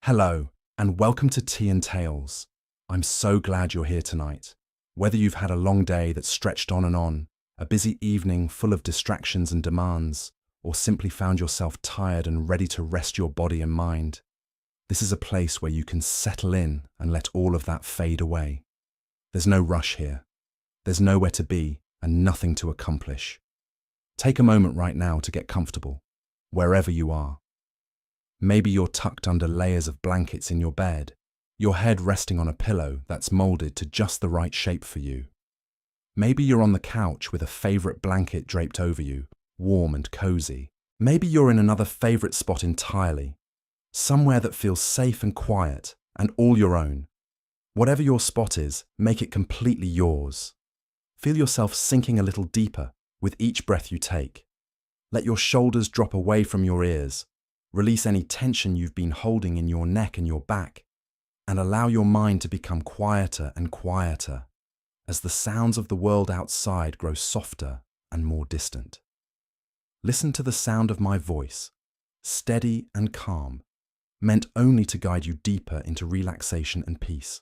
Hello, and welcome to Tea and Tales. I'm so glad you're here tonight. Whether you've had a long day that stretched on, a busy evening full of distractions and demands, or simply found yourself tired and ready to rest your body and mind, this is a place where you can settle in and let all of that fade away. There's no rush here. There's nowhere to be and nothing to accomplish. Take a moment right now to get comfortable, wherever you are. Maybe you're tucked under layers of blankets in your bed, your head resting on a pillow that's molded to just the right shape for you. Maybe you're on the couch with a favorite blanket draped over you, warm and cozy. Maybe you're in another favorite spot entirely, somewhere that feels safe and quiet and all your own. Whatever your spot is, make it completely yours. Feel yourself sinking a little deeper with each breath you take. Let your shoulders drop away from your ears. Release any tension you've been holding in your neck and your back, and allow your mind to become quieter and quieter as the sounds of the world outside grow softer and more distant. Listen to the sound of my voice, steady and calm, meant only to guide you deeper into relaxation and peace.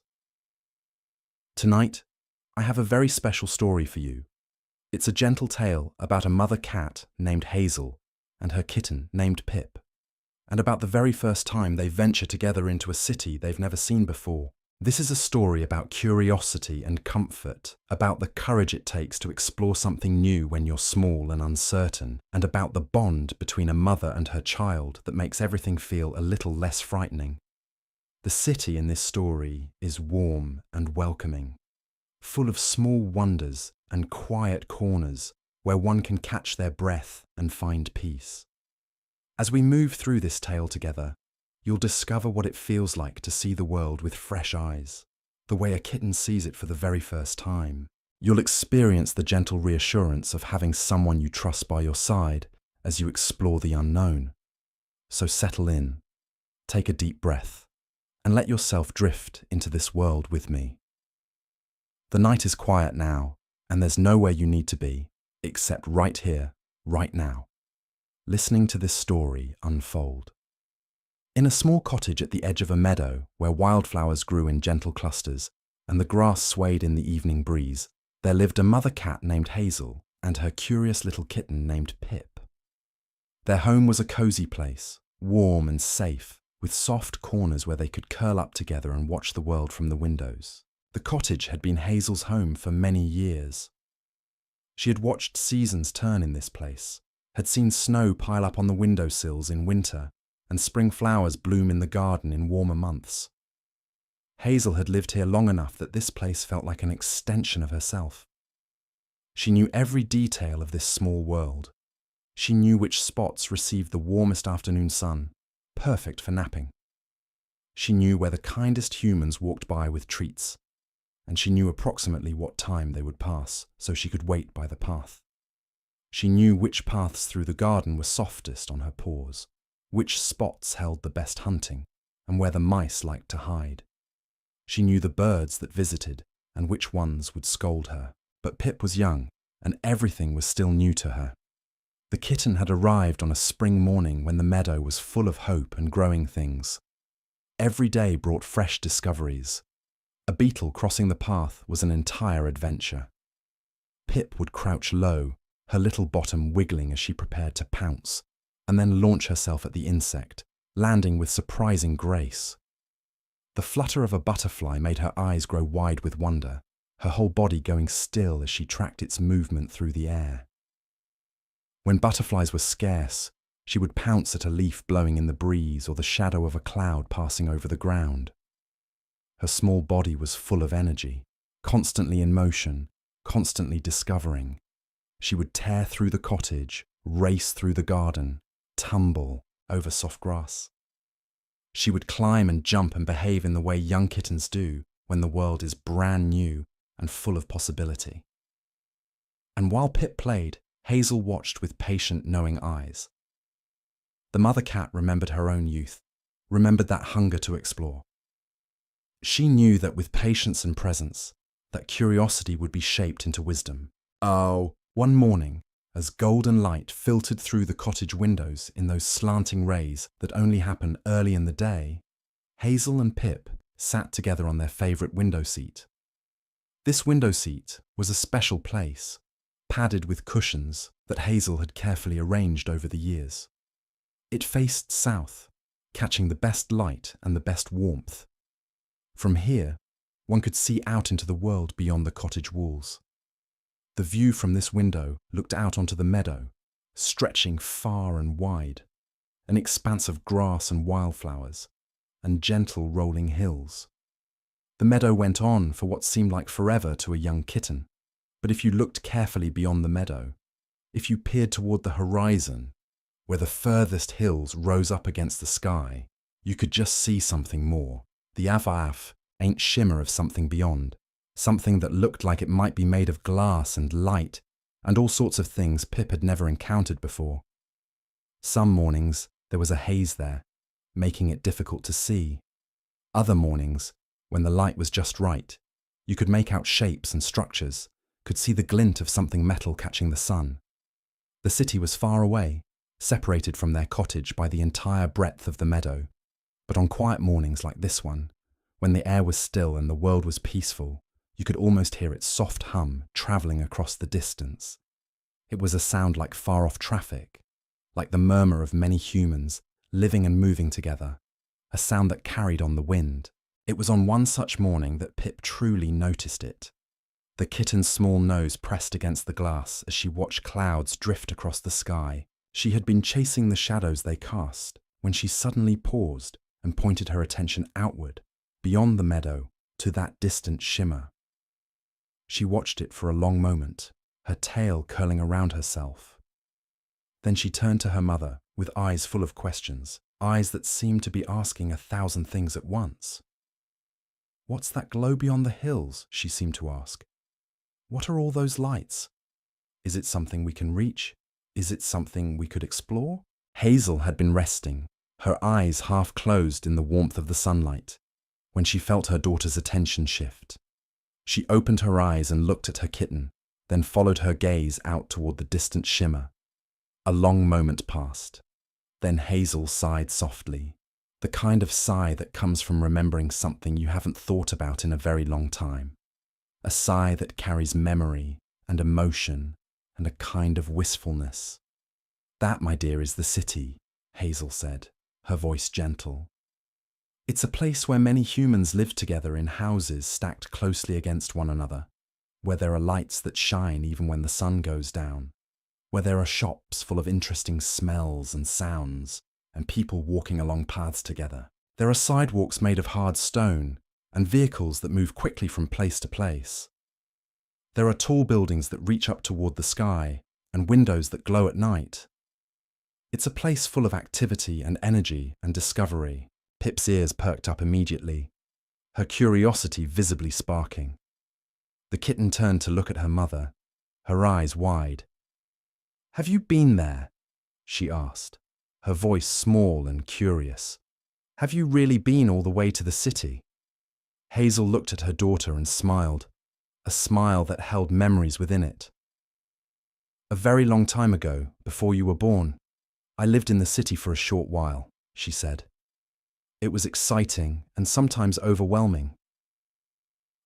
Tonight, I have a very special story for you. It's a gentle tale about a mother cat named Hazel and her kitten named Pip, and about the very first time they venture together into a city they've never seen before. This is a story about curiosity and comfort, about the courage it takes to explore something new when you're small and uncertain, and about the bond between a mother and her child that makes everything feel a little less frightening. The city in this story is warm and welcoming, full of small wonders and quiet corners where one can catch their breath and find peace. As we move through this tale together, you'll discover what it feels like to see the world with fresh eyes, the way a kitten sees it for the very first time. You'll experience the gentle reassurance of having someone you trust by your side as you explore the unknown. So settle in, take a deep breath, and let yourself drift into this world with me. The night is quiet now, and there's nowhere you need to be, except right here, right now, listening to this story unfold. In a small cottage at the edge of a meadow where wildflowers grew in gentle clusters and the grass swayed in the evening breeze, there lived a mother cat named Hazel and her curious little kitten named Pip. Their home was a cozy place, warm and safe, with soft corners where they could curl up together and watch the world from the windows. The cottage had been Hazel's home for many years. She had watched seasons turn in this place, had seen snow pile up on the windowsills in winter and spring flowers bloom in the garden in warmer months. Hazel had lived here long enough that this place felt like an extension of herself. She knew every detail of this small world. She knew which spots received the warmest afternoon sun, perfect for napping. She knew where the kindest humans walked by with treats, and she knew approximately what time they would pass so she could wait by the path. She knew which paths through the garden were softest on her paws, which spots held the best hunting, and where the mice liked to hide. She knew the birds that visited, and which ones would scold her. But Pip was young, and everything was still new to her. The kitten had arrived on a spring morning when the meadow was full of hope and growing things. Every day brought fresh discoveries. A beetle crossing the path was an entire adventure. Pip would crouch low, her little bottom wiggling as she prepared to pounce, and then launch herself at the insect, landing with surprising grace. The flutter of a butterfly made her eyes grow wide with wonder, her whole body going still as she tracked its movement through the air. When butterflies were scarce, she would pounce at a leaf blowing in the breeze or the shadow of a cloud passing over the ground. Her small body was full of energy, constantly in motion, constantly discovering. She would tear through the cottage, race through the garden, tumble over soft grass. She would climb and jump and behave in the way young kittens do when the world is brand new and full of possibility. And while Pip played, Hazel watched with patient, knowing eyes. The mother cat remembered her own youth, remembered that hunger to explore. She knew that with patience and presence, that curiosity would be shaped into wisdom. Oh, one morning, as golden light filtered through the cottage windows in those slanting rays that only happen early in the day, Hazel and Pip sat together on their favourite window seat. This window seat was a special place, padded with cushions that Hazel had carefully arranged over the years. It faced south, catching the best light and the best warmth. From here, one could see out into the world beyond the cottage walls. The view from this window looked out onto the meadow, stretching far and wide, an expanse of grass and wildflowers, and gentle rolling hills. The meadow went on for what seemed like forever to a young kitten, but if you looked carefully beyond the meadow, if you peered toward the horizon, where the furthest hills rose up against the sky, you could just see something more, the faint shimmer of something beyond, something that looked like it might be made of glass and light and all sorts of things Pip had never encountered before. Some mornings there was a haze there, making it difficult to see. Other mornings, when the light was just right, you could make out shapes and structures, could see the glint of something metal catching the sun. The city was far away, separated from their cottage by the entire breadth of the meadow, but on quiet mornings like this one, when the air was still and the world was peaceful, you could almost hear its soft hum travelling across the distance. It was a sound like far-off traffic, like the murmur of many humans living and moving together, a sound that carried on the wind. It was on one such morning that Pip truly noticed it. The kitten's small nose pressed against the glass as she watched clouds drift across the sky. She had been chasing the shadows they cast when she suddenly paused and pointed her attention outward, beyond the meadow, to that distant shimmer. She watched it for a long moment, her tail curling around herself. Then she turned to her mother with eyes full of questions, eyes that seemed to be asking 1,000 things at once. "What's that glow beyond the hills?" she seemed to ask. "What are all those lights? Is it something we can reach? Is it something we could explore?" Hazel had been resting, her eyes half closed in the warmth of the sunlight, when she felt her daughter's attention shift. She opened her eyes and looked at her kitten, then followed her gaze out toward the distant shimmer. A long moment passed. Then Hazel sighed softly, the kind of sigh that comes from remembering something you haven't thought about in a very long time. A sigh that carries memory and emotion and a kind of wistfulness. "That, my dear, is the city," Hazel said, her voice gentle. "It's a place where many humans live together in houses stacked closely against one another, where there are lights that shine even when the sun goes down, where there are shops full of interesting smells and sounds, and people walking along paths together. There are sidewalks made of hard stone, and vehicles that move quickly from place to place. There are tall buildings that reach up toward the sky, and windows that glow at night. It's a place full of activity and energy and discovery." Pip's ears perked up immediately, her curiosity visibly sparking. The kitten turned to look at her mother, her eyes wide. "Have you been there?" she asked, her voice small and curious. "Have you really been all the way to the city?" Hazel looked at her daughter and smiled, a smile that held memories within it. "A very long time ago, before you were born, I lived in the city for a short while," she said. "It was exciting and sometimes overwhelming.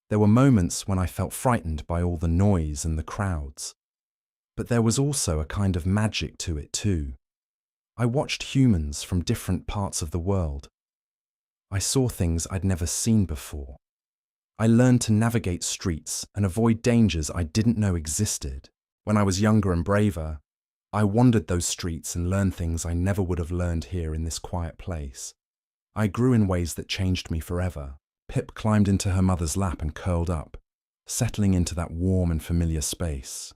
There were moments when I felt frightened by all the noise and the crowds. But there was also a kind of magic to it too. I watched humans from different parts of the world. I saw things I'd never seen before. I learned to navigate streets and avoid dangers I didn't know existed. When I was younger and braver, I wandered those streets and learned things I never would have learned here in this quiet place. I grew in ways that changed me forever." Pip climbed into her mother's lap and curled up, settling into that warm and familiar space.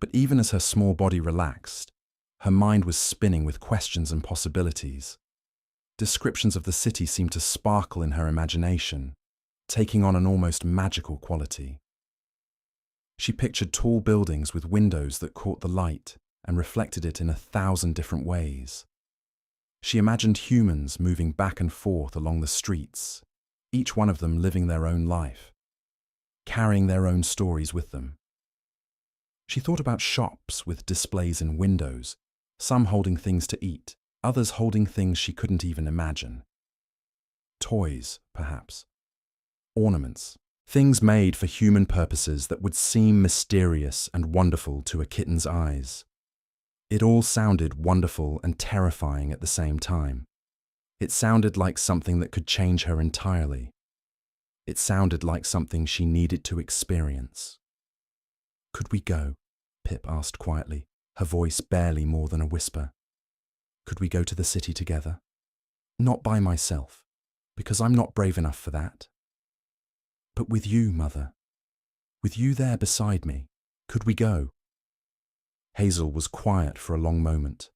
But even as her small body relaxed, her mind was spinning with questions and possibilities. Descriptions of the city seemed to sparkle in her imagination, taking on an almost magical quality. She pictured tall buildings with windows that caught the light and reflected it in 1,000 different ways. She imagined humans moving back and forth along the streets, each one of them living their own life, carrying their own stories with them. She thought about shops with displays in windows, some holding things to eat, others holding things she couldn't even imagine. toys, perhaps. Ornaments. Things made for human purposes that would seem mysterious and wonderful to a kitten's eyes. It all sounded wonderful and terrifying at the same time. It sounded like something that could change her entirely. It sounded like something she needed to experience. "Could we go?" Pip asked quietly, her voice barely more than a whisper. "Could we go to the city together? Not by myself, because I'm not brave enough for that. But with you, Mother. With you there beside me. Could we go?" Hazel was quiet for a long moment.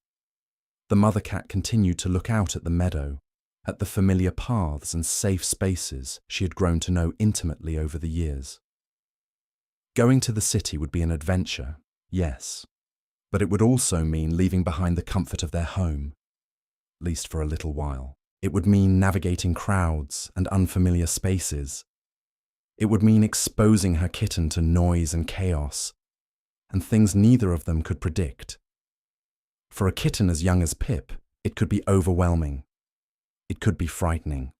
The mother cat continued to look out at the meadow, at the familiar paths and safe spaces she had grown to know intimately over the years. Going to the city would be an adventure, yes, but it would also mean leaving behind the comfort of their home, at least for a little while. It would mean navigating crowds and unfamiliar spaces. It would mean exposing her kitten to noise and chaos, and things neither of them could predict. For a kitten as young as Pip, it could be overwhelming. It could be frightening.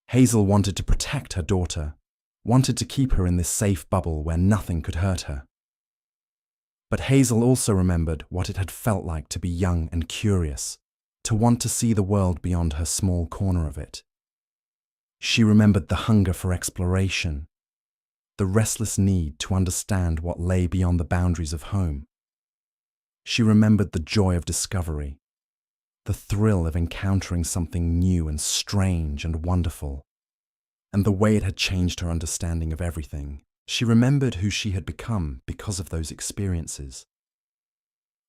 Hazel wanted to protect her daughter, wanted to keep her in this safe bubble where nothing could hurt her. But Hazel also remembered what it had felt like to be young and curious, to want to see the world beyond her small corner of it. She remembered the hunger for exploration, the restless need to understand what lay beyond the boundaries of home. She remembered the joy of discovery, the thrill of encountering something new and strange and wonderful, and the way it had changed her understanding of everything. She remembered who she had become because of those experiences.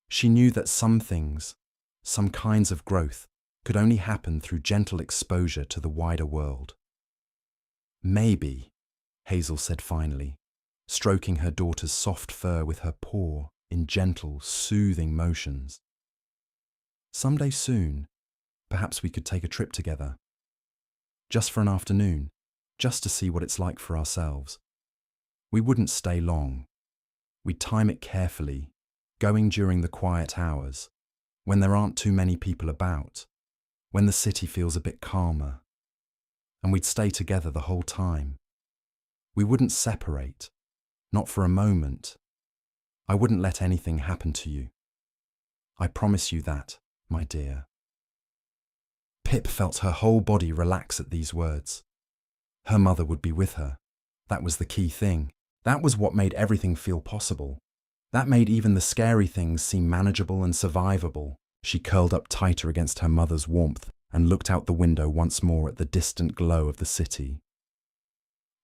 She knew that some things, some kinds of growth, could only happen through gentle exposure to the wider world. "Maybe," Hazel said finally, stroking her daughter's soft fur with her paw in gentle, soothing motions. "Someday soon, perhaps we could take a trip together. Just for an afternoon, just to see what it's like for ourselves. We wouldn't stay long. We'd time it carefully, going during the quiet hours, when there aren't too many people about, when the city feels a bit calmer. And we'd stay together the whole time. We wouldn't separate, not for a moment. I wouldn't let anything happen to you. I promise you that, my dear." Pip felt her whole body relax at these words. Her mother would be with her. That was the key thing. That was what made everything feel possible. That made even the scary things seem manageable and survivable. She curled up tighter against her mother's warmth and looked out the window once more at the distant glow of the city.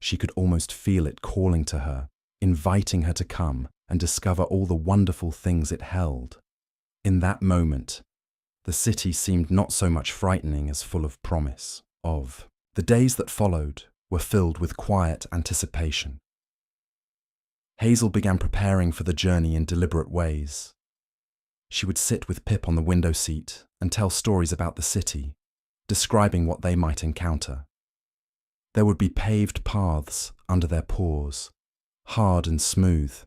She could almost feel it calling to her, inviting her to come and discover all the wonderful things it held. In that moment, the city seemed not so much frightening as full of promise. The days that followed were filled with quiet anticipation. Hazel began preparing for the journey in deliberate ways. She would sit with Pip on the window seat and tell stories about the city, describing what they might encounter. There would be paved paths under their paws, hard and smooth,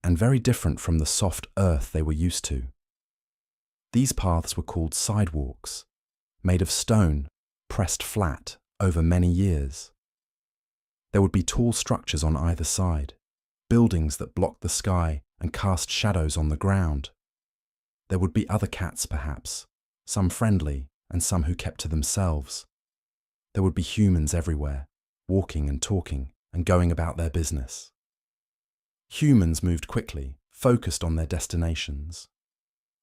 and very different from the soft earth they were used to. These paths were called sidewalks, made of stone, pressed flat over many years. There would be tall structures on either side, buildings that blocked the sky and cast shadows on the ground. There would be other cats, perhaps, some friendly and some who kept to themselves. There would be humans everywhere, walking and talking and going about their business. Humans moved quickly, focused on their destinations.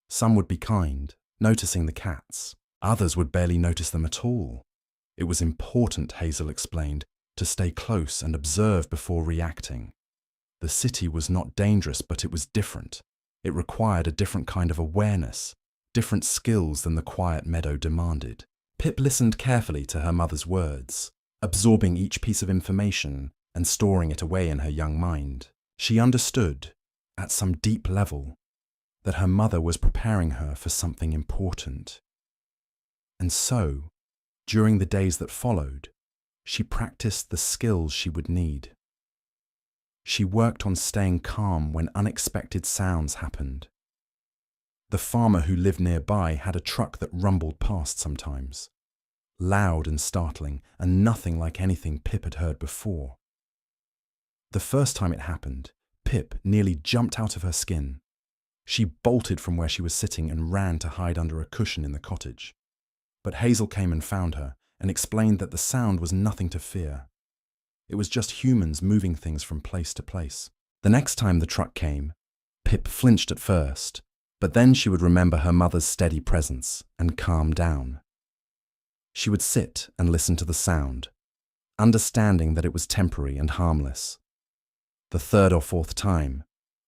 Some would be kind, noticing the cats. Others would barely notice them at all. It was important, Hazel explained, to stay close and observe before reacting. The city was not dangerous, but it was different. It required a different kind of awareness, different skills than the quiet meadow demanded. Pip listened carefully to her mother's words, absorbing each piece of information and storing it away in her young mind. She understood, at some deep level, that her mother was preparing her for something important. And so, during the days that followed, she practiced the skills she would need. She worked on staying calm when unexpected sounds happened. The farmer who lived nearby had a truck that rumbled past sometimes. loud and startling, and nothing like anything Pip had heard before. The first time it happened, Pip nearly jumped out of her skin. She bolted from where she was sitting and ran to hide under a cushion in the cottage. But Hazel came and found her and explained that the sound was nothing to fear. It was just humans moving things from place to place. The next time the truck came, Pip flinched at first, but then she would remember her mother's steady presence and calm down. She would sit and listen to the sound, understanding that it was temporary and harmless. The third or fourth time,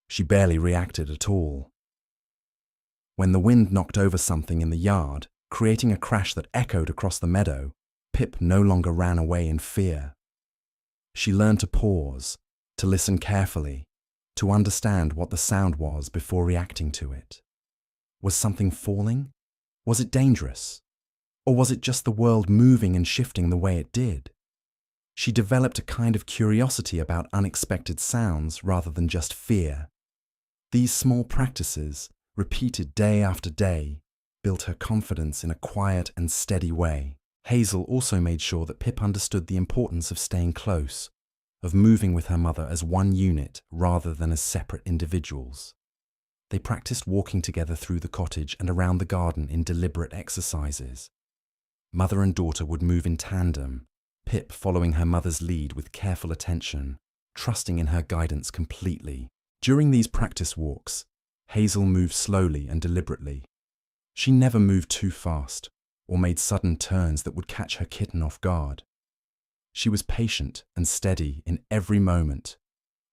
she barely reacted at all. When the wind knocked over something in the yard, creating a crash that echoed across the meadow, Pip no longer ran away in fear. She learned to pause, to listen carefully, to understand what the sound was before reacting to it. Was something falling? Was it dangerous? Or was it just the world moving and shifting the way it did? She developed a kind of curiosity about unexpected sounds rather than just fear. These small practices, repeated day after day, built her confidence in a quiet and steady way. Hazel also made sure that Pip understood the importance of staying close, of moving with her mother as one unit rather than as separate individuals. They practiced walking together through the cottage and around the garden in deliberate exercises. Mother and daughter would move in tandem, Pip following her mother's lead with careful attention, trusting in her guidance completely. During these practice walks, Hazel moved slowly and deliberately. She never moved too fast or made sudden turns that would catch her kitten off guard. She was patient and steady in every moment,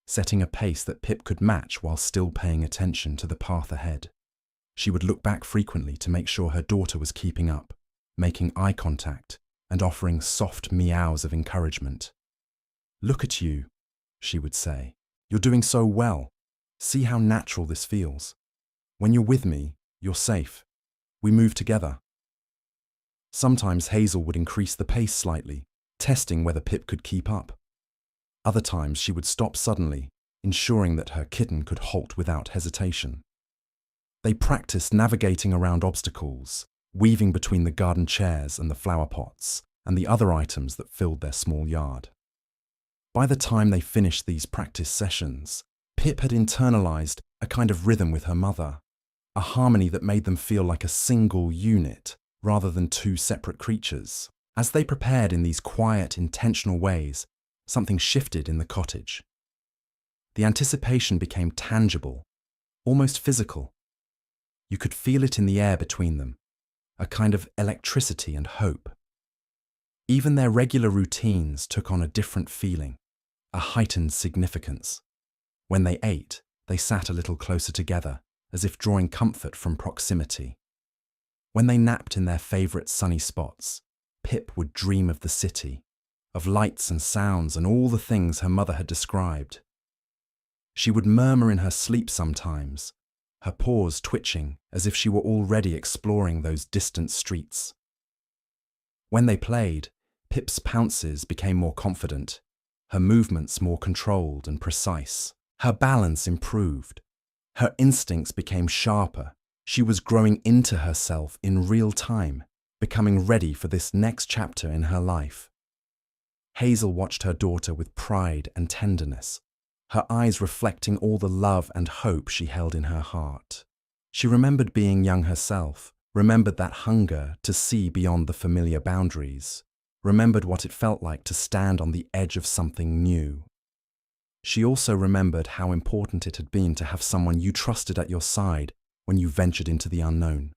setting a pace that Pip could match while still paying attention to the path ahead. She would look back frequently to make sure her daughter was keeping up, making eye contact and offering soft meows of encouragement. "Look at you," she would say. "You're doing so well. See how natural this feels. When you're with me, you're safe. We move together." Sometimes Hazel would increase the pace slightly, testing whether Pip could keep up. Other times she would stop suddenly, ensuring that her kitten could halt without hesitation. They practiced navigating around obstacles, weaving between the garden chairs and the flower pots and the other items that filled their small yard. By the time they finished these practice sessions, Pip had internalized a kind of rhythm with her mother, a harmony that made them feel like a single unit rather than two separate creatures. As they prepared in these quiet, intentional ways, something shifted in the cottage. The anticipation became tangible, almost physical. You could feel it in the air between them, a kind of electricity and hope. Even their regular routines took on a different feeling, a heightened significance. When they ate, they sat a little closer together, as if drawing comfort from proximity. When they napped in their favorite sunny spots, Pip would dream of the city, of lights and sounds and all the things her mother had described. She would murmur in her sleep sometimes, her paws twitching as if she were already exploring those distant streets. When they played, Pip's pounces became more confident, her movements more controlled and precise. Her balance improved. Her instincts became sharper. She was growing into herself in real time, becoming ready for this next chapter in her life. Hazel watched her daughter with pride and tenderness, her eyes reflecting all the love and hope she held in her heart. She remembered being young herself, remembered that hunger to see beyond the familiar boundaries, remembered what it felt like to stand on the edge of something new. She also remembered how important it had been to have someone you trusted at your side when you ventured into the unknown.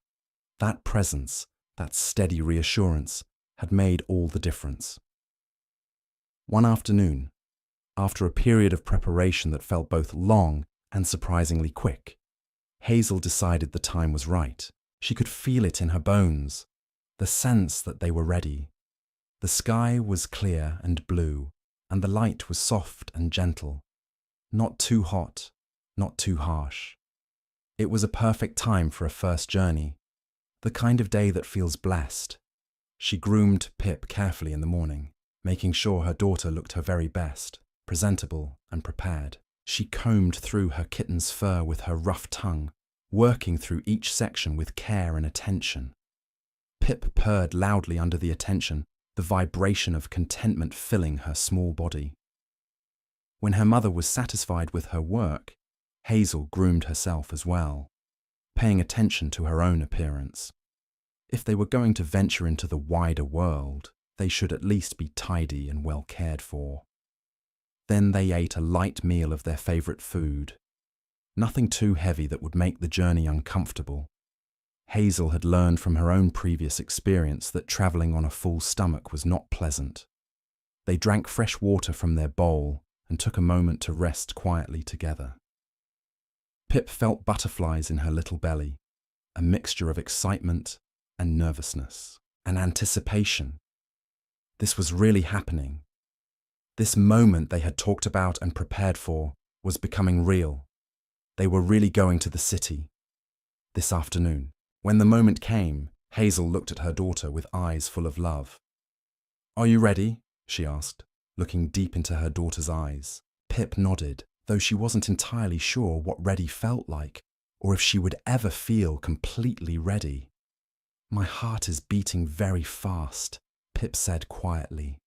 That presence, that steady reassurance, had made all the difference. One afternoon, after a period of preparation that felt both long and surprisingly quick, Hazel decided the time was right. She could feel it in her bones, the sense that they were ready. The sky was clear and blue, and the light was soft and gentle, not too hot, not too harsh. It was a perfect time for a first journey, the kind of day that feels blessed. She groomed Pip carefully in the morning, making sure her daughter looked her very best, presentable and prepared. She combed through her kitten's fur with her rough tongue, working through each section with care and attention. Pip purred loudly under the attention, the vibration of contentment filling her small body. When her mother was satisfied with her work, Hazel groomed herself as well, paying attention to her own appearance. If they were going to venture into the wider world, they should at least be tidy and well cared for. Then they ate a light meal of their favorite food. Nothing too heavy that would make the journey uncomfortable. Hazel had learned from her own previous experience that traveling on a full stomach was not pleasant. They drank fresh water from their bowl and took a moment to rest quietly together. Pip felt butterflies in her little belly, a mixture of excitement and nervousness and anticipation. This was really happening. This moment they had talked about and prepared for was becoming real. They were really going to the city this afternoon. When the moment came, Hazel looked at her daughter with eyes full of love. "Are you ready?" she asked, looking deep into her daughter's eyes. Pip nodded, though she wasn't entirely sure what ready felt like, or if she would ever feel completely ready. "My heart is beating very fast," Pip said quietly.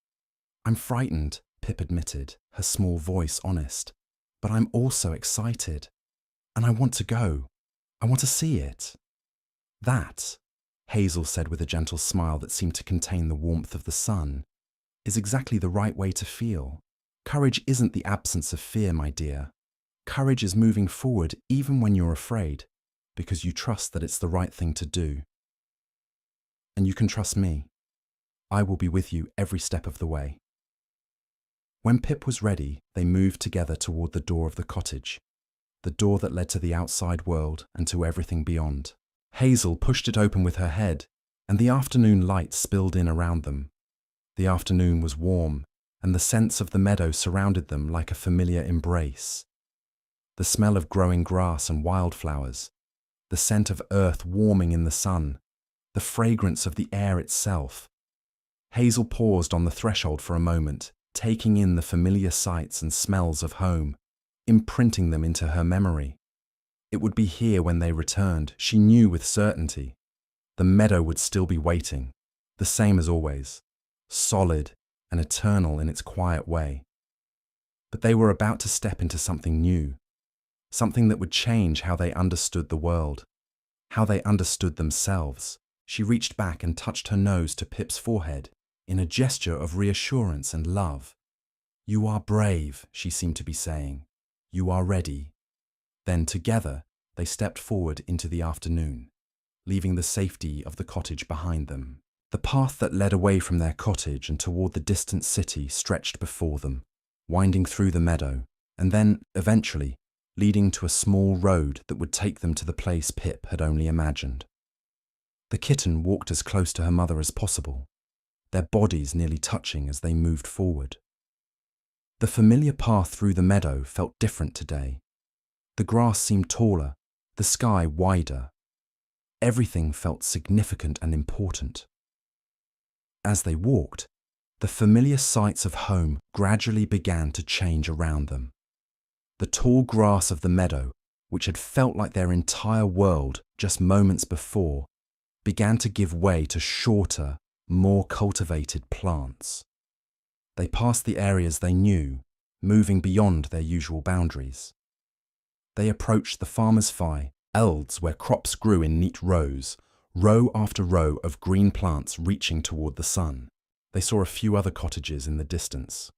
"I'm frightened," Pip admitted, her small voice honest. "But I'm also excited. And I want to go. I want to see it." "That," Hazel said with a gentle smile that seemed to contain the warmth of the sun, "is exactly the right way to feel. Courage isn't the absence of fear, my dear. Courage is moving forward even when you're afraid, because you trust that it's the right thing to do. And you can trust me. I will be with you every step of the way." When Pip was ready, they moved together toward the door of the cottage, the door that led to the outside world and to everything beyond. Hazel pushed it open with her head, and the afternoon light spilled in around them. The afternoon was warm, and the scents of the meadow surrounded them like a familiar embrace. The smell of growing grass and wildflowers, the scent of earth warming in the sun, the fragrance of the air itself. Hazel paused on the threshold for a moment, taking in the familiar sights and smells of home, imprinting them into her memory. It would be here when they returned, she knew with certainty. The meadow would still be waiting, the same as always, solid and eternal in its quiet way. But they were about to step into something new, something that would change how they understood the world, how they understood themselves. She reached back and touched her nose to Pip's forehead in a gesture of reassurance and love. "You are brave," she seemed to be saying. "You are ready." Then together they stepped forward into the afternoon, leaving the safety of the cottage behind them. The path that led away from their cottage and toward the distant city stretched before them, winding through the meadow, and then, eventually, leading to a small road that would take them to the place Pip had only imagined. The kitten walked as close to her mother as possible, their bodies nearly touching as they moved forward. The familiar path through the meadow felt different today. The grass seemed taller, the sky wider. Everything felt significant and important. As they walked, the familiar sights of home gradually began to change around them. The tall grass of the meadow, which had felt like their entire world just moments before, began to give way to shorter, more cultivated plants. They passed the areas they knew, moving beyond their usual boundaries. They approached the farmer's fields where crops grew in neat rows, row after row of green plants reaching toward the sun. They saw a few other cottages in the distance,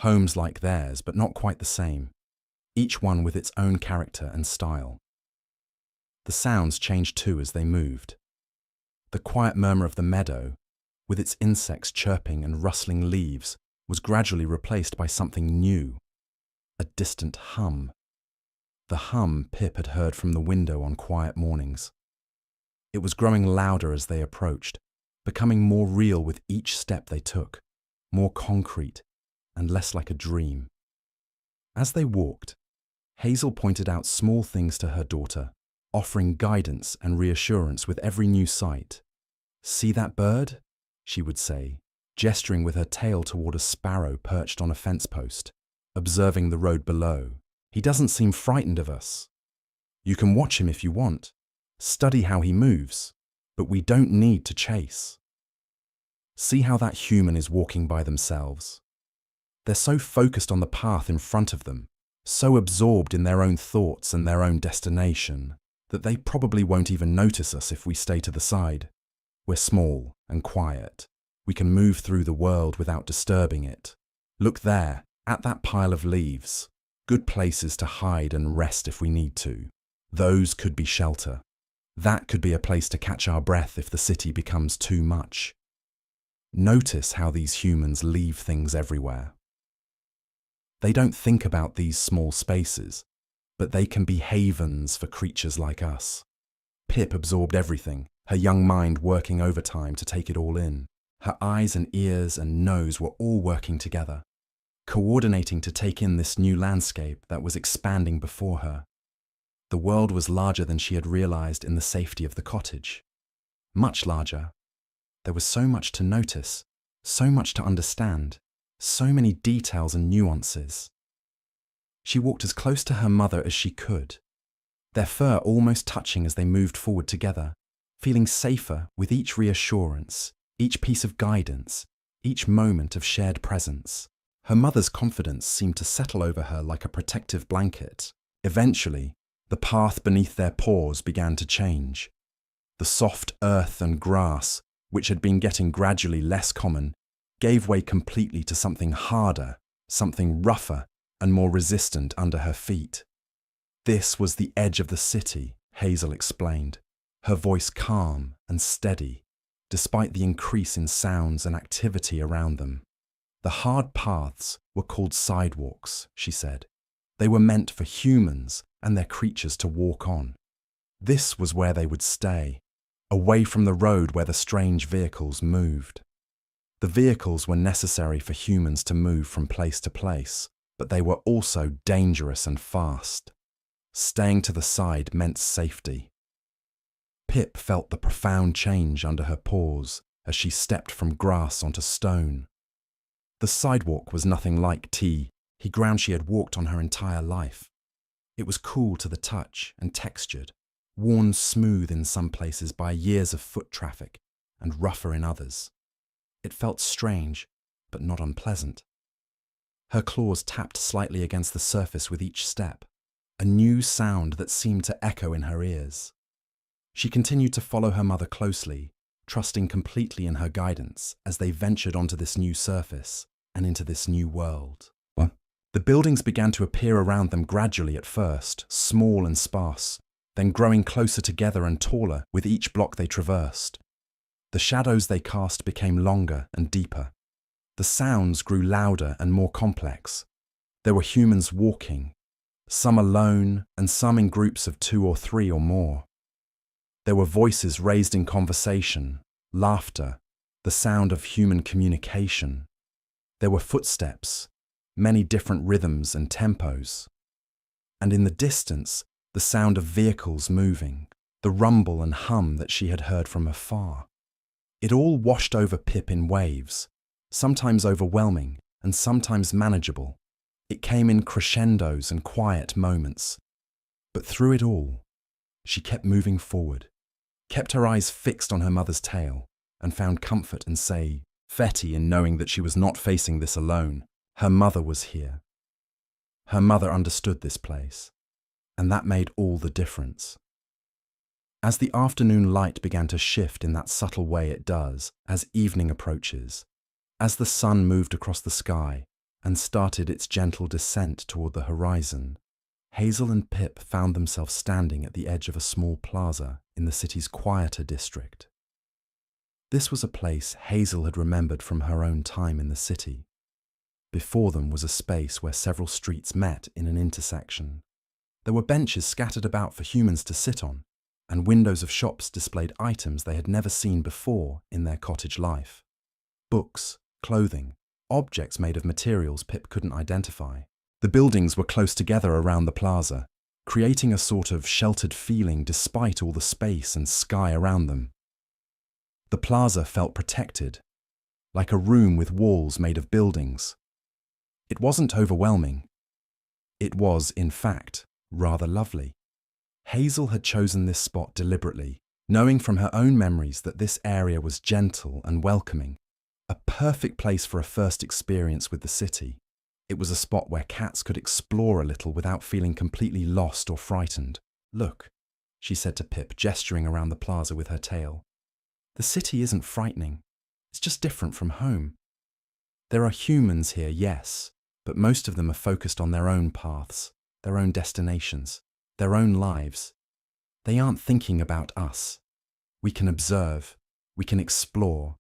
homes like theirs, but not quite the same, each one with its own character and style. The sounds changed too as they moved. The quiet murmur of the meadow, with its insects chirping and rustling leaves, was gradually replaced by something new, a distant hum. The hum Pip had heard from the window on quiet mornings. It was growing louder as they approached, becoming more real with each step they took, more concrete and less like a dream. As they walked, Hazel pointed out small things to her daughter, offering guidance and reassurance with every new sight. "See that bird?" she would say, gesturing with her tail toward a sparrow perched on a fence post, observing the road below. "He doesn't seem frightened of us. You can watch him if you want. Study how he moves. but we don't need to chase. See how that human is walking by themselves. They're so focused on the path in front of them, so absorbed in their own thoughts and their own destination, that they probably won't even notice us if we stay to the side. We're small and quiet. We can move through the world without disturbing it. Look there, at that pile of leaves. Good places to hide and rest if we need to. Those could be shelter. That could be a place to catch our breath if the city becomes too much. Notice how these humans leave things everywhere. They don't think about these small spaces, but they can be havens for creatures like us. Pip absorbed everything, her young mind working overtime to take it all in. Her eyes and ears and nose were all working together, coordinating to take in this new landscape that was expanding before her. The world was larger than she had realized in the safety of the cottage. Much larger. There was so much to notice, so much to understand, so many details and nuances. She walked as close to her mother as she could, their fur almost touching as they moved forward together, feeling safer with each reassurance, each piece of guidance, each moment of shared presence. Her mother's confidence seemed to settle over her like a protective blanket. Eventually, the path beneath their paws began to change. The soft earth and grass, which had been getting gradually less common, gave way completely to something harder, something rougher and more resistant under her feet. This was the edge of the city, Hazel explained, her voice calm and steady, despite the increase in sounds and activity around them. The hard paths were called sidewalks, she said. They were meant for humans and their creatures to walk on. This was where they would stay, away from the road where the strange vehicles moved. The vehicles were necessary for humans to move from place to place, but they were also dangerous and fast. Staying to the side meant safety. Pip felt the profound change under her paws as she stepped from grass onto stone. The sidewalk was nothing like ground she had walked on her entire life. It was cool to the touch and textured, worn smooth in some places by years of foot traffic and rougher in others. It felt strange, but not unpleasant. Her claws tapped slightly against the surface with each step, a new sound that seemed to echo in her ears. She continued to follow her mother closely, trusting completely in her guidance as they ventured onto this new surface and into this new world. The buildings began to appear around them gradually at first, small and sparse, then growing closer together and taller with each block they traversed. The shadows they cast became longer and deeper. The sounds grew louder and more complex. There were humans walking, some alone and some in groups of 2 or 3 or more. There were voices raised in conversation, laughter, the sound of human communication. There were footsteps, many different rhythms and tempos. And in the distance, the sound of vehicles moving, the rumble and hum that she had heard from afar. It all washed over Pip in waves, sometimes overwhelming and sometimes manageable. It came in crescendos and quiet moments. But through it all, she kept moving forward, kept her eyes fixed on her mother's tail, and found comfort and safety in knowing that she was not facing this alone. Her mother was here. Her mother understood this place, and that made all the difference. As the afternoon light began to shift in that subtle way it does as evening approaches, as the sun moved across the sky and started its gentle descent toward the horizon, Hazel and Pip found themselves standing at the edge of a small plaza in the city's quieter district. This was a place Hazel had remembered from her own time in the city. Before them was a space where several streets met in an intersection. There were benches scattered about for humans to sit on, and windows of shops displayed items they had never seen before in their cottage life. Books, clothing, objects made of materials Pip couldn't identify. The buildings were close together around the plaza, creating a sort of sheltered feeling despite all the space and sky around them. The plaza felt protected, like a room with walls made of buildings. It wasn't overwhelming. It was, in fact, rather lovely. Hazel had chosen this spot deliberately, knowing from her own memories that this area was gentle and welcoming, a perfect place for a first experience with the city. It was a spot where cats could explore a little without feeling completely lost or frightened. "Look," she said to Pip, gesturing around the plaza with her tail. "The city isn't frightening. It's just different from home. There are humans here, yes, but most of them are focused on their own paths, their own destinations, their own lives. They aren't thinking about us. We can observe, we can explore,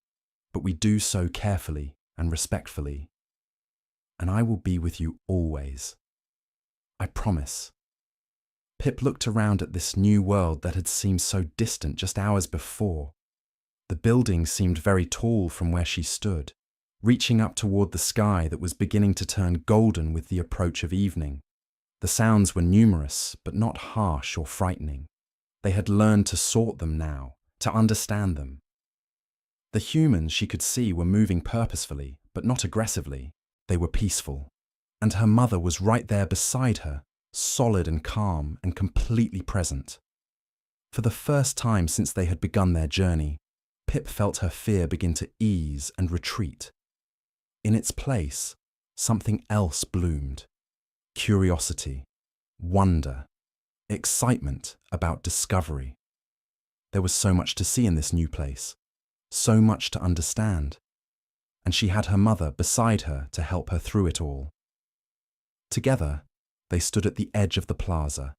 but we do so carefully and respectfully. And I will be with you always. I promise." Pip looked around at this new world that had seemed so distant just hours before. The buildings seemed very tall from where she stood, reaching up toward the sky that was beginning to turn golden with the approach of evening. The sounds were numerous, but not harsh or frightening. They had learned to sort them now, to understand them. The humans she could see were moving purposefully, but not aggressively. They were peaceful. And her mother was right there beside her, solid and calm and completely present. For the first time since they had begun their journey, Pip felt her fear begin to ease and retreat. In its place, something else bloomed. Curiosity, wonder, excitement about discovery. There was so much to see in this new place, so much to understand, and she had her mother beside her to help her through it all. Together, they stood at the edge of the plaza,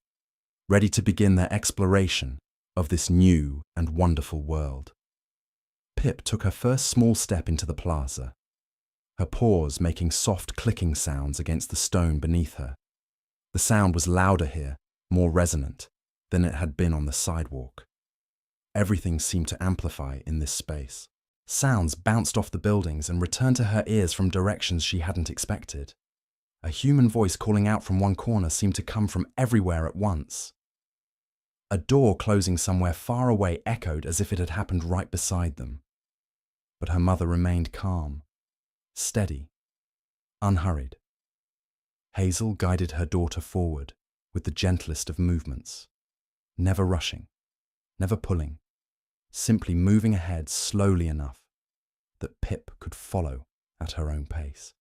ready to begin their exploration of this new and wonderful world. Pip took her first small step into the plaza, her paws making soft clicking sounds against the stone beneath her. The sound was louder here, more resonant, than it had been on the sidewalk. Everything seemed to amplify in this space. Sounds bounced off the buildings and returned to her ears from directions she hadn't expected. A human voice calling out from one corner seemed to come from everywhere at once. A door closing somewhere far away echoed as if it had happened right beside them. But her mother remained calm, steady, unhurried. Hazel guided her daughter forward with the gentlest of movements, never rushing, never pulling, simply moving ahead slowly enough that Pip could follow at her own pace.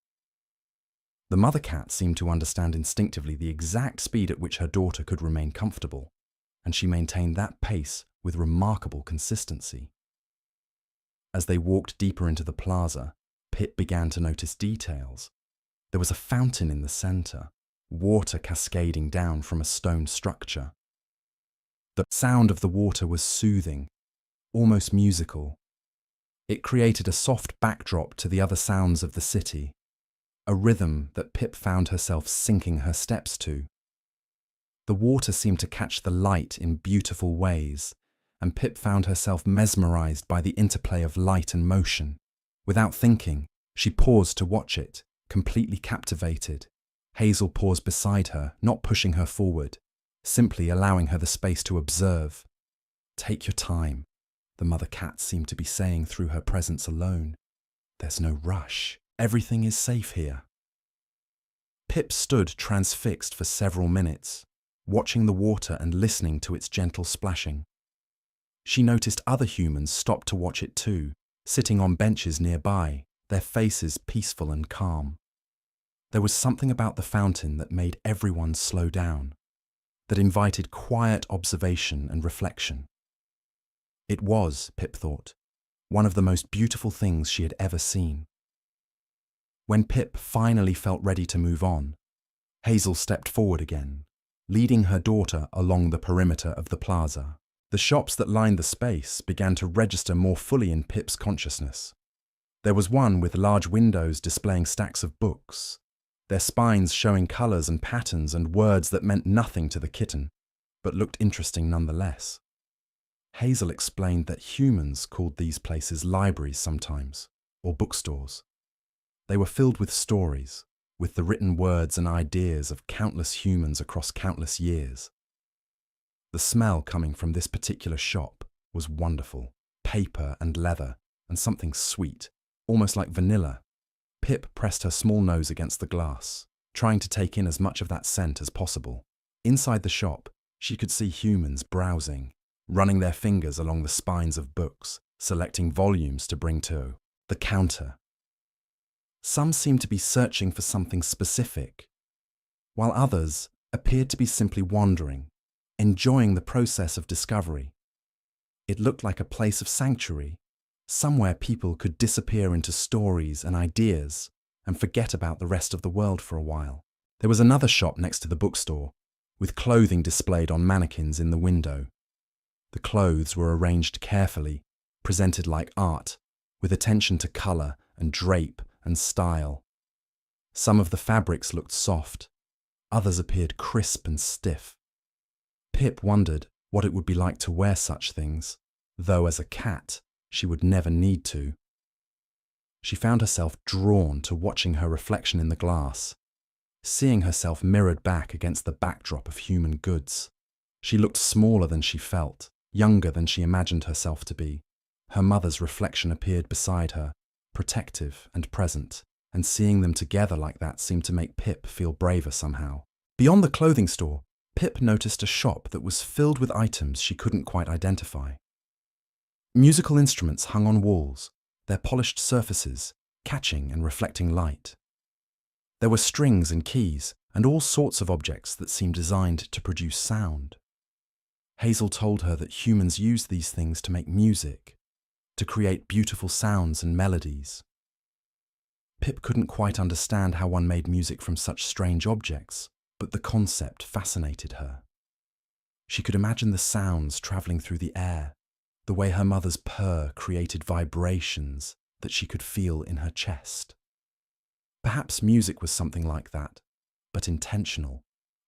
The mother cat seemed to understand instinctively the exact speed at which her daughter could remain comfortable, and she maintained that pace with remarkable consistency. As they walked deeper into the plaza, Pip began to notice details. There was a fountain in the center, water cascading down from a stone structure. The sound of the water was soothing, almost musical. It created a soft backdrop to the other sounds of the city, a rhythm that Pip found herself syncing her steps to. The water seemed to catch the light in beautiful ways, and Pip found herself mesmerized by the interplay of light and motion. Without thinking, she paused to watch it, completely captivated. Hazel paused beside her, not pushing her forward, simply allowing her the space to observe. "Take your time," the mother cat seemed to be saying through her presence alone. "There's no rush. Everything is safe here." Pip stood transfixed for several minutes, watching the water and listening to its gentle splashing. She noticed other humans stop to watch it too, sitting on benches nearby, their faces peaceful and calm. There was something about the fountain that made everyone slow down, that invited quiet observation and reflection. It was, Pip thought, one of the most beautiful things she had ever seen. When Pip finally felt ready to move on, Hazel stepped forward again, leading her daughter along the perimeter of the plaza. The shops that lined the space began to register more fully in Pip's consciousness. There was one with large windows displaying stacks of books, their spines showing colours and patterns and words that meant nothing to the kitten, but looked interesting nonetheless. Hazel explained that humans called these places libraries sometimes, or bookstores. They were filled with stories, with the written words and ideas of countless humans across countless years. The smell coming from this particular shop was wonderful, paper and leather, and something sweet, almost like vanilla. Pip pressed her small nose against the glass, trying to take in as much of that scent as possible. Inside the shop, she could see humans browsing, running their fingers along the spines of books, selecting volumes to bring to the counter. Some seemed to be searching for something specific, while others appeared to be simply wandering, enjoying the process of discovery. It looked like a place of sanctuary, somewhere people could disappear into stories and ideas and forget about the rest of the world for a while. There was another shop next to the bookstore, with clothing displayed on mannequins in the window. The clothes were arranged carefully, presented like art, with attention to colour and drape and style. Some of the fabrics looked soft, others appeared crisp and stiff. Pip wondered what it would be like to wear such things, though as a cat, she would never need to. She found herself drawn to watching her reflection in the glass, seeing herself mirrored back against the backdrop of human goods. She looked smaller than she felt, younger than she imagined herself to be. Her mother's reflection appeared beside her, protective and present, and seeing them together like that seemed to make Pip feel braver somehow. Beyond the clothing store, Pip noticed a shop that was filled with items she couldn't quite identify. Musical instruments hung on walls, their polished surfaces catching and reflecting light. There were strings and keys and all sorts of objects that seemed designed to produce sound. Hazel told her that humans use these things to make music, to create beautiful sounds and melodies. Pip couldn't quite understand how one made music from such strange objects, but the concept fascinated her. She could imagine the sounds travelling through the air, the way her mother's purr created vibrations that she could feel in her chest. Perhaps music was something like that, but intentional,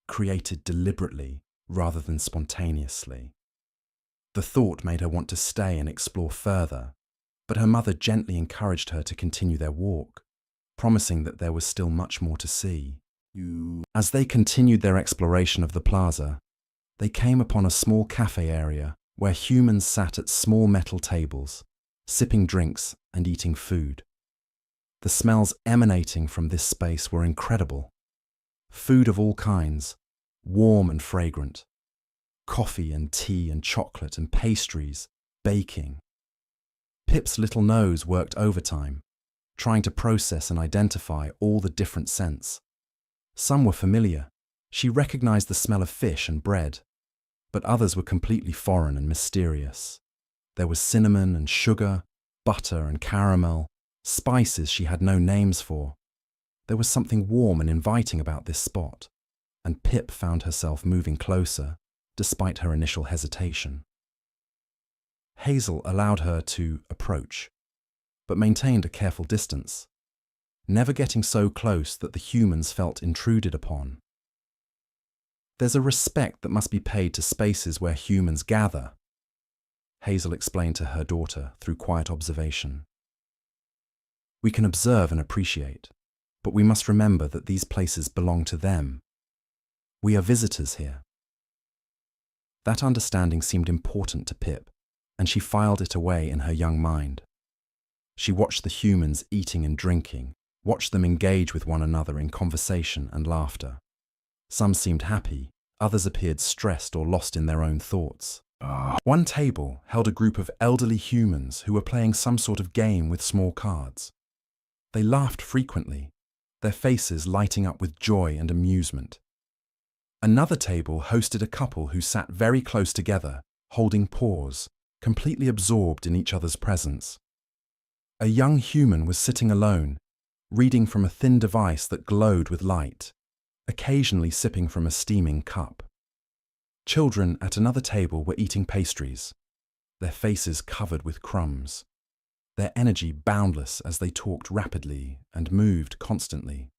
created deliberately rather than spontaneously. The thought made her want to stay and explore further, but her mother gently encouraged her to continue their walk, promising that there was still much more to see. As they continued their exploration of the plaza, they came upon a small cafe area where humans sat at small metal tables, sipping drinks and eating food. The smells emanating from this space were incredible. Food of all kinds, warm and fragrant. Coffee and tea and chocolate and pastries, baking. Pip's little nose worked overtime, trying to process and identify all the different scents. Some were familiar. She recognized the smell of fish and bread, but others were completely foreign and mysterious. There was cinnamon and sugar, butter and caramel, spices she had no names for. There was something warm and inviting about this spot, and Pip found herself moving closer, despite her initial hesitation. Hazel allowed her to approach, but maintained a careful distance, never getting so close that the humans felt intruded upon. There's a respect that must be paid to spaces where humans gather, Hazel explained to her daughter through quiet observation. We can observe and appreciate, but we must remember that these places belong to them. We are visitors here. That understanding seemed important to Pip, and she filed it away in her young mind. She watched the humans eating and drinking, watched them engage with one another in conversation and laughter. Some seemed happy, others appeared stressed or lost in their own thoughts. One table held a group of elderly humans who were playing some sort of game with small cards. They laughed frequently, their faces lighting up with joy and amusement. Another table hosted a couple who sat very close together, holding paws, completely absorbed in each other's presence. A young human was sitting alone, reading from a thin device that glowed with light, occasionally sipping from a steaming cup. Children at another table were eating pastries, their faces covered with crumbs, their energy boundless as they talked rapidly and moved constantly.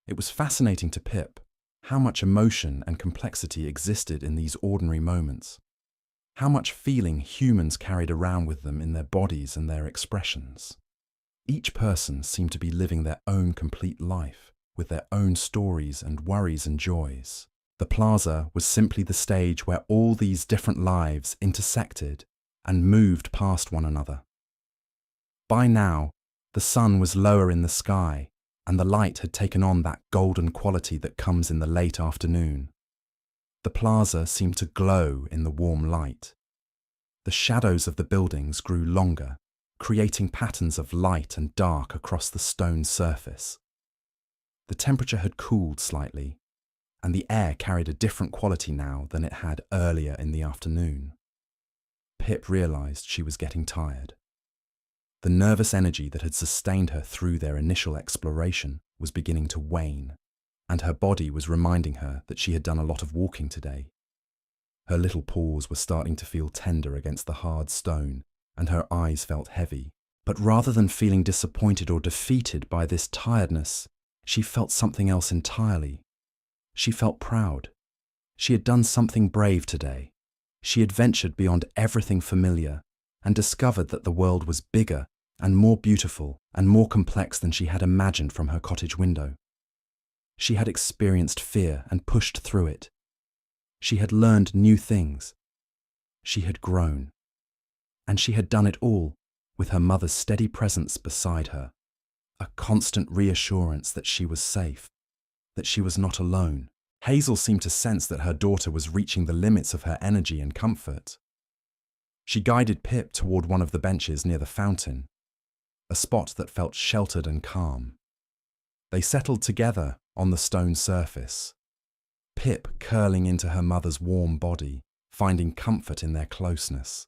It was fascinating to Pip how much emotion and complexity existed in these ordinary moments, how much feeling humans carried around with them in their bodies and their expressions. Each person seemed to be living their own complete life, with their own stories and worries and joys. The plaza was simply the stage where all these different lives intersected and moved past one another. By now, the sun was lower in the sky, and the light had taken on that golden quality that comes in the late afternoon. The plaza seemed to glow in the warm light, The shadows of the buildings grew longer, creating patterns of light and dark across the stone surface. The temperature had cooled slightly, and the air carried a different quality now than it had earlier in the afternoon. Pip realized she was getting tired. The nervous energy that had sustained her through their initial exploration was beginning to wane, and her body was reminding her that she had done a lot of walking today. Her little paws were starting to feel tender against the hard stone, and her eyes felt heavy. But rather than feeling disappointed or defeated by this tiredness, she felt something else entirely. She felt proud. She had done something brave today. She had ventured beyond everything familiar and discovered that the world was bigger and more beautiful and more complex than she had imagined from her cottage window. She had experienced fear and pushed through it. She had learned new things. She had grown. And she had done it all with her mother's steady presence beside her, a constant reassurance that she was safe, that she was not alone. Hazel seemed to sense that her daughter was reaching the limits of her energy and comfort. She guided Pip toward one of the benches near the fountain, a spot that felt sheltered and calm. They settled together on the stone surface, Pip curling into her mother's warm body, finding comfort in their closeness.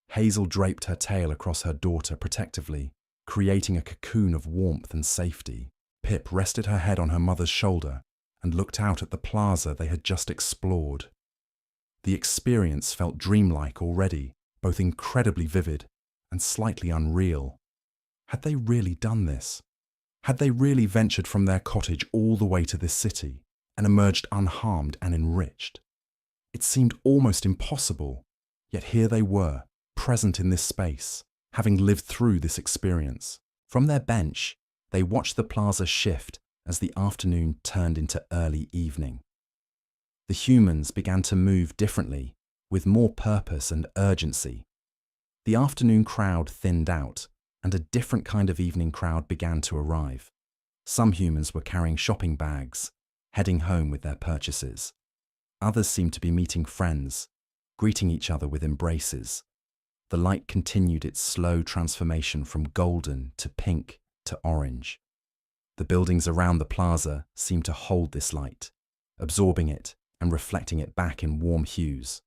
Hazel draped her tail across her daughter protectively, creating a cocoon of warmth and safety. Pip rested her head on her mother's shoulder and looked out at the plaza they had just explored. The experience felt dreamlike already, both incredibly vivid and slightly unreal. Had they really done this? Had they really ventured from their cottage all the way to this city and emerged unharmed and enriched? It seemed almost impossible, yet here they were, present in this space, having lived through this experience. From their bench, they watched the plaza shift as the afternoon turned into early evening. The humans began to move differently, with more purpose and urgency. The afternoon crowd thinned out, and a different kind of evening crowd began to arrive. Some humans were carrying shopping bags, heading home with their purchases. Others seemed to be meeting friends, greeting each other with embraces. The light continued its slow transformation from golden to pink to orange. The buildings around the plaza seemed to hold this light, absorbing it and reflecting it back in warm hues.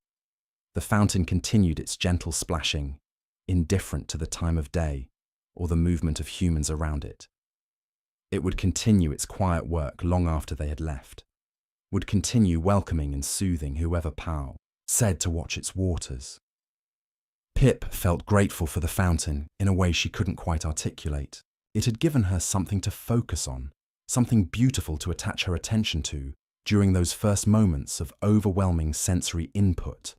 The fountain continued its gentle splashing, indifferent to the time of day or the movement of humans around it. It would continue its quiet work long after they had left, would continue welcoming and soothing whoever Pau said to watch its waters. Pip felt grateful for the fountain in a way she couldn't quite articulate. It had given her something to focus on, something beautiful to attach her attention to during those first moments of overwhelming sensory input.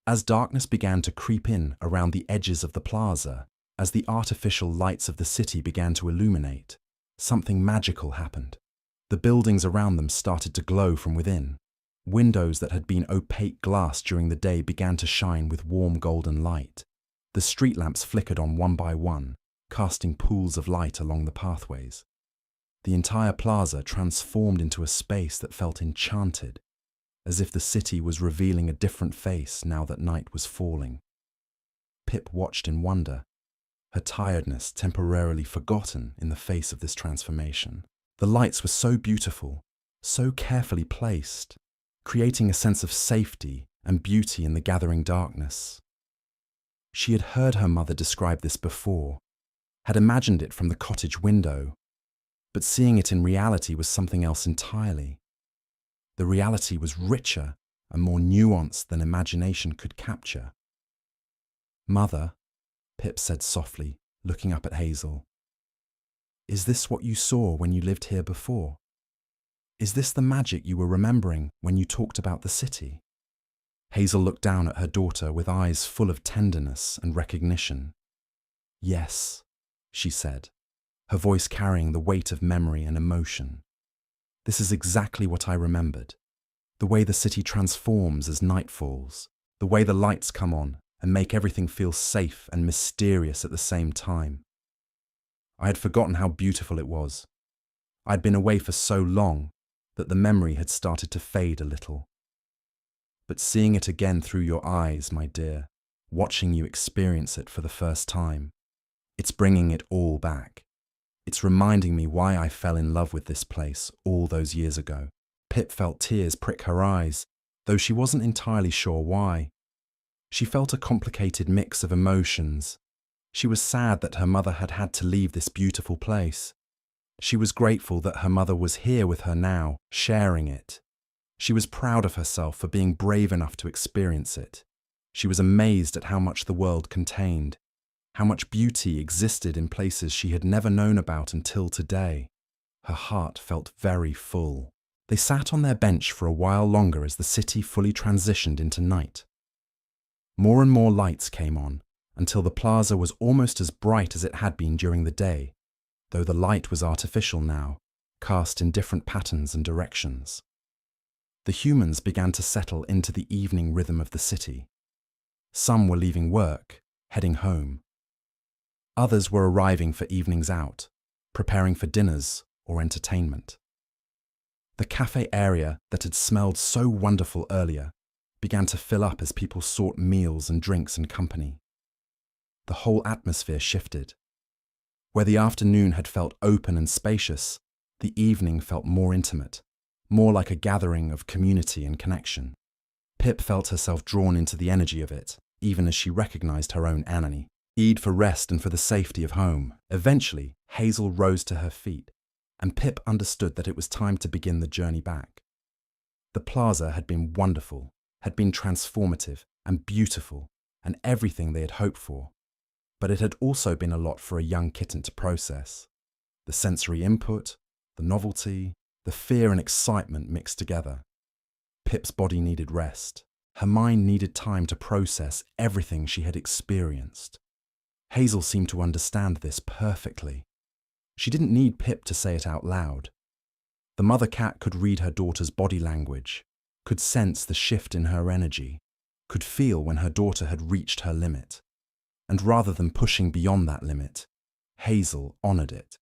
As darkness began to creep in around the edges of the plaza, as the artificial lights of the city began to illuminate, something magical happened. The buildings around them started to glow from within. Windows that had been opaque glass during the day began to shine with warm golden light. The street lamps flickered on one by one, casting pools of light along the pathways. The entire plaza transformed into a space that felt enchanted, as if the city was revealing a different face now that night was falling. Pip watched in wonder, her tiredness temporarily forgotten in the face of this transformation. The lights were so beautiful, so carefully placed, creating a sense of safety and beauty in the gathering darkness. She had heard her mother describe this before, had imagined it from the cottage window, but seeing it in reality was something else entirely. The reality was richer and more nuanced than imagination could capture. "Mother," Pip said softly, looking up at Hazel, "is this what you saw when you lived here before? Is this the magic you were remembering when you talked about the city?" Hazel looked down at her daughter with eyes full of tenderness and recognition. "Yes," she said, her voice carrying the weight of memory and emotion. "This is exactly what I remembered. The way the city transforms as night falls, the way the lights come on and make everything feel safe and mysterious at the same time. I had forgotten how beautiful it was. I had been away for so long that the memory had started to fade a little. But seeing it again through your eyes, my dear, watching you experience it for the first time. It's bringing it all back. It's reminding me why I fell in love with this place all those years ago. Pip felt tears prick her eyes, though she wasn't entirely sure why. She felt a complicated mix of emotions. She was sad that her mother had had to leave this beautiful place. She was grateful that her mother was here with her now, sharing it. She was proud of herself for being brave enough to experience it. She was amazed at how much the world contained, how much beauty existed in places she had never known about until today. Her heart felt very full. They sat on their bench for a while longer as the city fully transitioned into night. More and more lights came on, until the plaza was almost as bright as it had been during the day, though the light was artificial now, cast in different patterns and directions. The humans began to settle into the evening rhythm of the city. Some were leaving work, heading home. Others were arriving for evenings out, preparing for dinners or entertainment. The cafe area that had smelled so wonderful earlier began to fill up as people sought meals and drinks and company. The whole atmosphere shifted. Where the afternoon had felt open and spacious, the evening felt more intimate, more like a gathering of community and connection. Pip felt herself drawn into the energy of it, even as she recognized her own need for rest and for the safety of home. Eventually, Hazel rose to her feet, and Pip understood that it was time to begin the journey back. The plaza had been wonderful, had been transformative and beautiful, and everything they had hoped for. But it had also been a lot for a young kitten to process. The sensory input, the novelty, the fear and excitement mixed together. Pip's body needed rest. Her mind needed time to process everything she had experienced. Hazel seemed to understand this perfectly. She didn't need Pip to say it out loud. The mother cat could read her daughter's body language, could sense the shift in her energy, could feel when her daughter had reached her limit. And rather than pushing beyond that limit, Hazel honored it.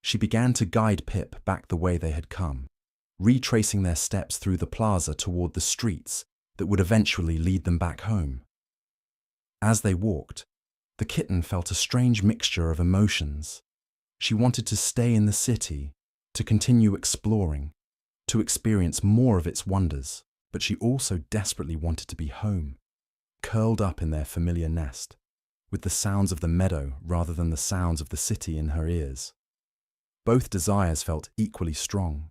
She began to guide Pip back the way they had come, retracing their steps through the plaza toward the streets that would eventually lead them back home. As they walked, the kitten felt a strange mixture of emotions. She wanted to stay in the city, to continue exploring, to experience more of its wonders, but she also desperately wanted to be home, curled up in their familiar nest, with the sounds of the meadow rather than the sounds of the city in her ears. Both desires felt equally strong,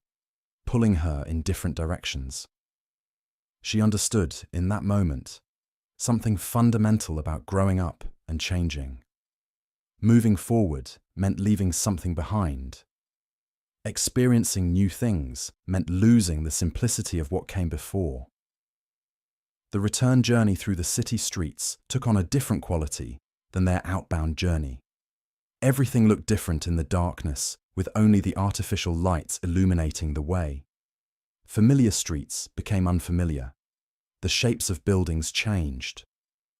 pulling her in different directions. She understood, in that moment, something fundamental about growing up and changing. Moving forward meant leaving something behind. Experiencing new things meant losing the simplicity of what came before. The return journey through the city streets took on a different quality than their outbound journey. Everything looked different in the darkness, with only the artificial lights illuminating the way. Familiar streets became unfamiliar. The shapes of buildings changed.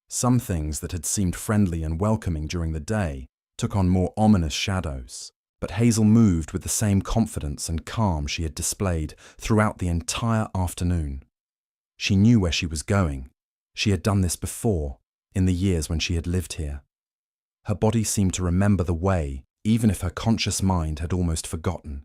Some things that had seemed friendly and welcoming during the day took on more ominous shadows. But Hazel moved with the same confidence and calm she had displayed throughout the entire afternoon. She knew where she was going. She had done this before, in the years when she had lived here. Her body seemed to remember the way, even if her conscious mind had almost forgotten.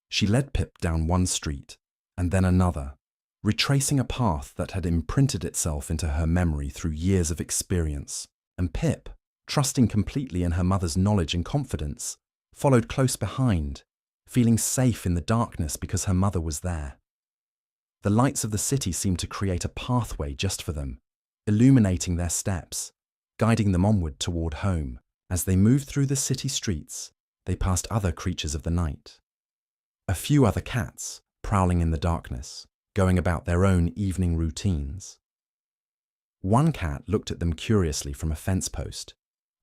She led Pip down one street, and then another, retracing a path that had imprinted itself into her memory through years of experience. And Pip, trusting completely in her mother's knowledge and confidence, followed close behind, feeling safe in the darkness because her mother was there. The lights of the city seemed to create a pathway just for them, illuminating their steps, guiding them onward toward home. As they moved through the city streets, they passed other creatures of the night. A few other cats, prowling in the darkness, going about their own evening routines. One cat looked at them curiously from a fence post,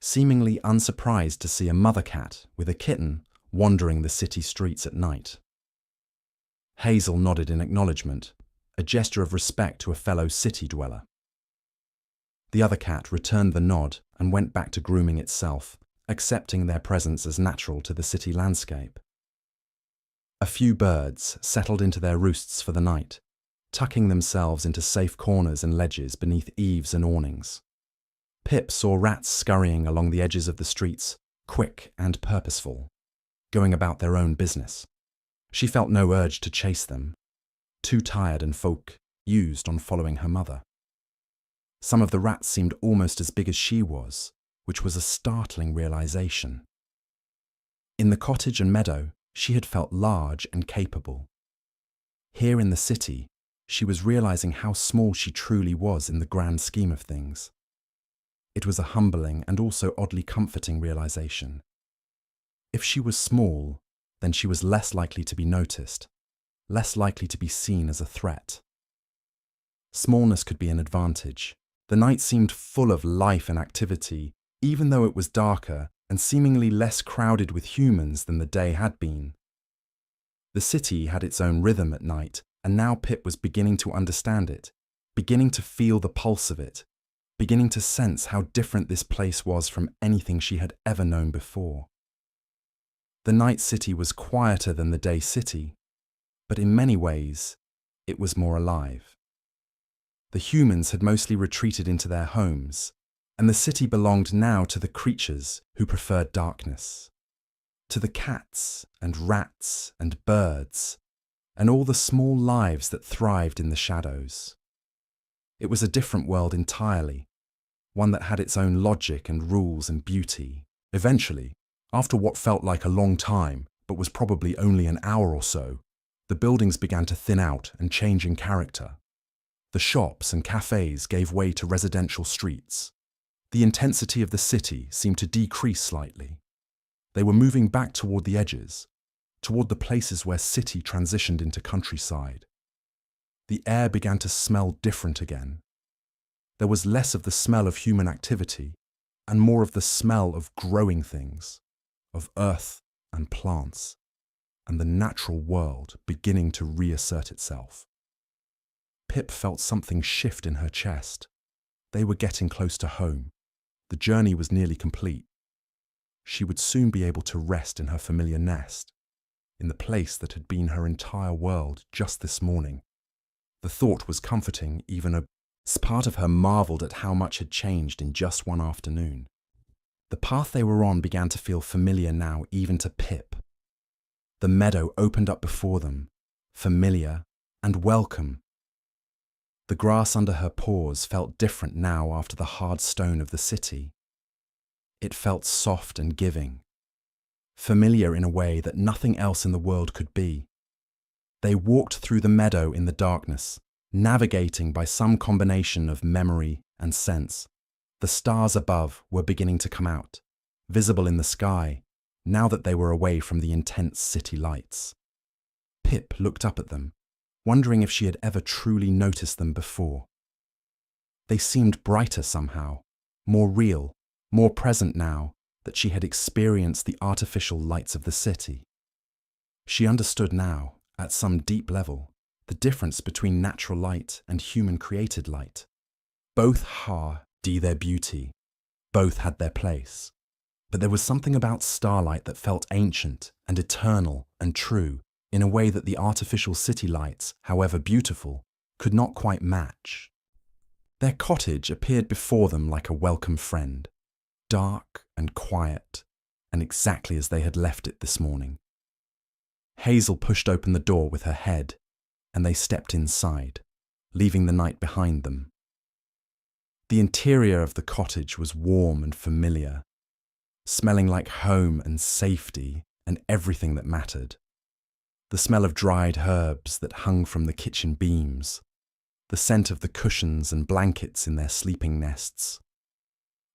seemingly unsurprised to see a mother cat with a kitten wandering the city streets at night. Hazel nodded in acknowledgement, a gesture of respect to a fellow city dweller. The other cat returned the nod and went back to grooming itself, accepting their presence as natural to the city landscape. A few birds settled into their roosts for the night, tucking themselves into safe corners and ledges beneath eaves and awnings. Pip saw rats scurrying along the edges of the streets, quick and purposeful, going about their own business. She felt no urge to chase them, too tired and focused on following her mother. Some of the rats seemed almost as big as she was, which was a startling realization. In the cottage and meadow, she had felt large and capable. Here in the city, she was realizing how small she truly was in the grand scheme of things. It was a humbling and also oddly comforting realization. If she was small, then she was less likely to be noticed, less likely to be seen as a threat. Smallness could be an advantage. The night seemed full of life and activity, even though it was darker and seemingly less crowded with humans than the day had been. The city had its own rhythm at night, and now Pip was beginning to understand it, beginning to feel the pulse of it, beginning to sense how different this place was from anything she had ever known before. The night city was quieter than the day city, but in many ways, it was more alive. The humans had mostly retreated into their homes, and the city belonged now to the creatures who preferred darkness, to the cats and rats and birds, and all the small lives that thrived in the shadows. It was a different world entirely, one that had its own logic and rules and beauty. Eventually, after what felt like a long time, but was probably only an hour or so, the buildings began to thin out and change in character. The shops and cafes gave way to residential streets. The intensity of the city seemed to decrease slightly. They were moving back toward the edges, toward the places where city transitioned into countryside. The air began to smell different again. There was less of the smell of human activity and more of the smell of growing things, of earth and plants, and the natural world beginning to reassert itself. Pip felt something shift in her chest. They were getting close to home. The journey was nearly complete. She would soon be able to rest in her familiar nest, in the place that had been her entire world just this morning. The thought was comforting, even as part of her marveled at how much had changed in just one afternoon. The path they were on began to feel familiar now even to Pip. The meadow opened up before them, familiar and welcome. The grass under her paws felt different now after the hard stone of the city. It felt soft and giving, familiar in a way that nothing else in the world could be. They walked through the meadow in the darkness, navigating by some combination of memory and sense. The stars above were beginning to come out, visible in the sky, now that they were away from the intense city lights. Pip looked up at them, wondering if she had ever truly noticed them before. They seemed brighter somehow, more real, more present now that she had experienced the artificial lights of the city. She understood now, at some deep level, the difference between natural light and human-created light. Both had their beauty, both had their place, but there was something about starlight that felt ancient and eternal and true in a way that the artificial city lights, however beautiful, could not quite match. Their cottage appeared before them like a welcome friend, dark and quiet, and exactly as they had left it this morning. Hazel pushed open the door with her head, and they stepped inside, leaving the night behind them. The interior of the cottage was warm and familiar, smelling like home and safety and everything that mattered. The smell of dried herbs that hung from the kitchen beams, the scent of the cushions and blankets in their sleeping nests,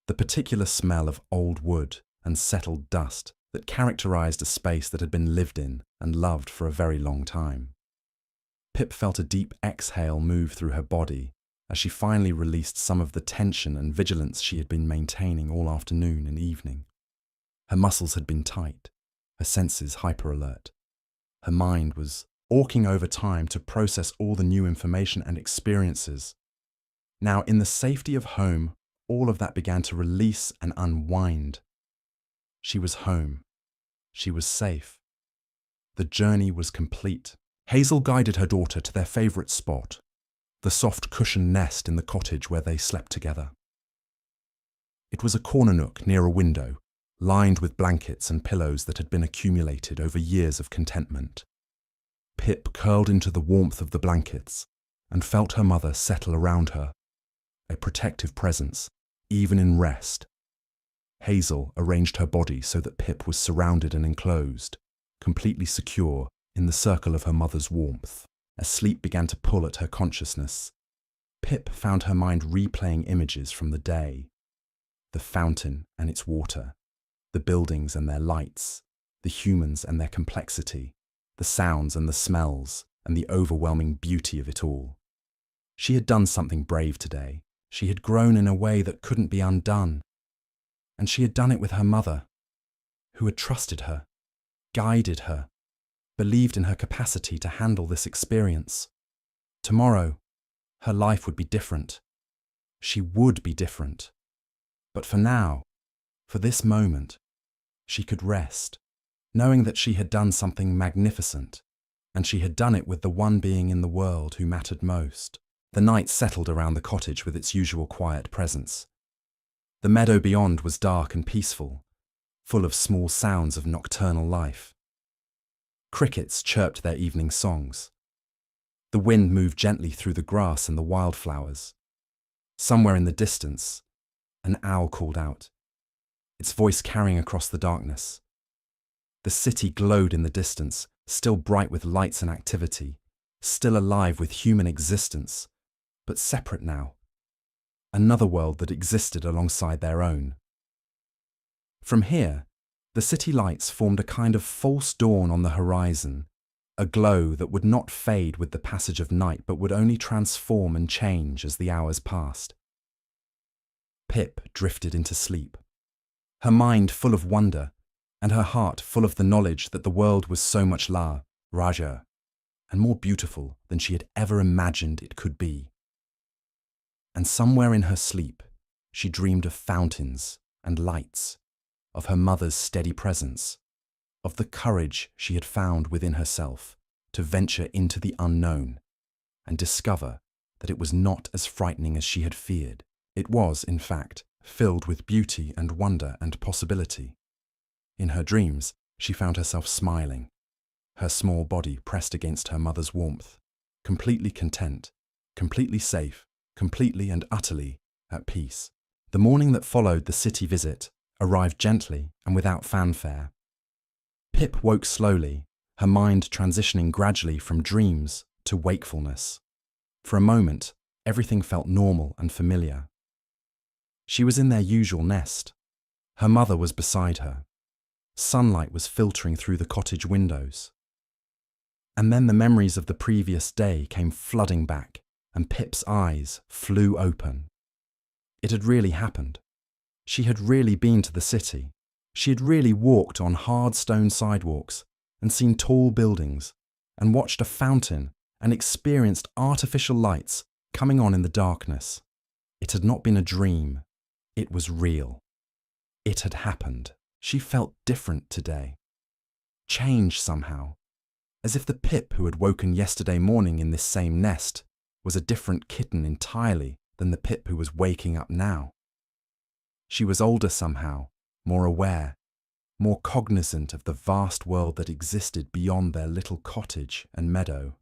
the particular smell of old wood and settled dust that characterized a space that had been lived in and loved for a very long time. Pip felt a deep exhale move through her body as she finally released some of the tension and vigilance she had been maintaining all afternoon and evening. Her muscles had been tight, her senses hyper-alert. Her mind was awking over time to process all the new information and experiences. Now, in the safety of home, all of that began to release and unwind. She was home. She was safe. The journey was complete. Hazel guided her daughter to their favourite spot, the soft cushioned nest in the cottage where they slept together. It was a corner nook near a window, lined with blankets and pillows that had been accumulated over years of contentment. Pip curled into the warmth of the blankets and felt her mother settle around her, a protective presence, even in rest. Hazel arranged her body so that Pip was surrounded and enclosed, completely secure in the circle of her mother's warmth. As sleep began to pull at her consciousness, Pip found her mind replaying images from the day. The fountain and its water, the buildings and their lights, the humans and their complexity, the sounds and the smells, and the overwhelming beauty of it all. She had done something brave today. She had grown in a way that couldn't be undone. And she had done it with her mother, who had trusted her, guided her, believed in her capacity to handle this experience. Tomorrow, her life would be different. She would be different. But for now, for this moment, she could rest, knowing that she had done something magnificent, and she had done it with the one being in the world who mattered most. The night settled around the cottage with its usual quiet presence. The meadow beyond was dark and peaceful, full of small sounds of nocturnal life. Crickets chirped their evening songs. The wind moved gently through the grass and the wildflowers. Somewhere in the distance, an owl called out, its voice carrying across the darkness. The city glowed in the distance, still bright with lights and activity, still alive with human existence, but separate now. Another world that existed alongside their own. From here, the city lights formed a kind of false dawn on the horizon, a glow that would not fade with the passage of night but would only transform and change as the hours passed. Pip drifted into sleep, her mind full of wonder and her heart full of the knowledge that the world was so much larger and more beautiful than she had ever imagined it could be. And somewhere in her sleep, she dreamed of fountains and lights, of her mother's steady presence, of the courage she had found within herself to venture into the unknown and discover that it was not as frightening as she had feared. It was, in fact, filled with beauty and wonder and possibility. In her dreams, she found herself smiling, her small body pressed against her mother's warmth, completely content, completely safe, completely and utterly at peace. The morning that followed the city visit arrived gently and without fanfare. Pip woke slowly, her mind transitioning gradually from dreams to wakefulness. For a moment, everything felt normal and familiar. She was in their usual nest. Her mother was beside her. Sunlight was filtering through the cottage windows. And then the memories of the previous day came flooding back, and Pip's eyes flew open. It had really happened. She had really been to the city. She had really walked on hard stone sidewalks and seen tall buildings and watched a fountain and experienced artificial lights coming on in the darkness. It had not been a dream. It was real. It had happened. She felt different today. Changed somehow. As if the Pip who had woken yesterday morning in this same nest was a different kitten entirely than the Pip who was waking up now. She was older somehow, more aware, more cognizant of the vast world that existed beyond their little cottage and meadow.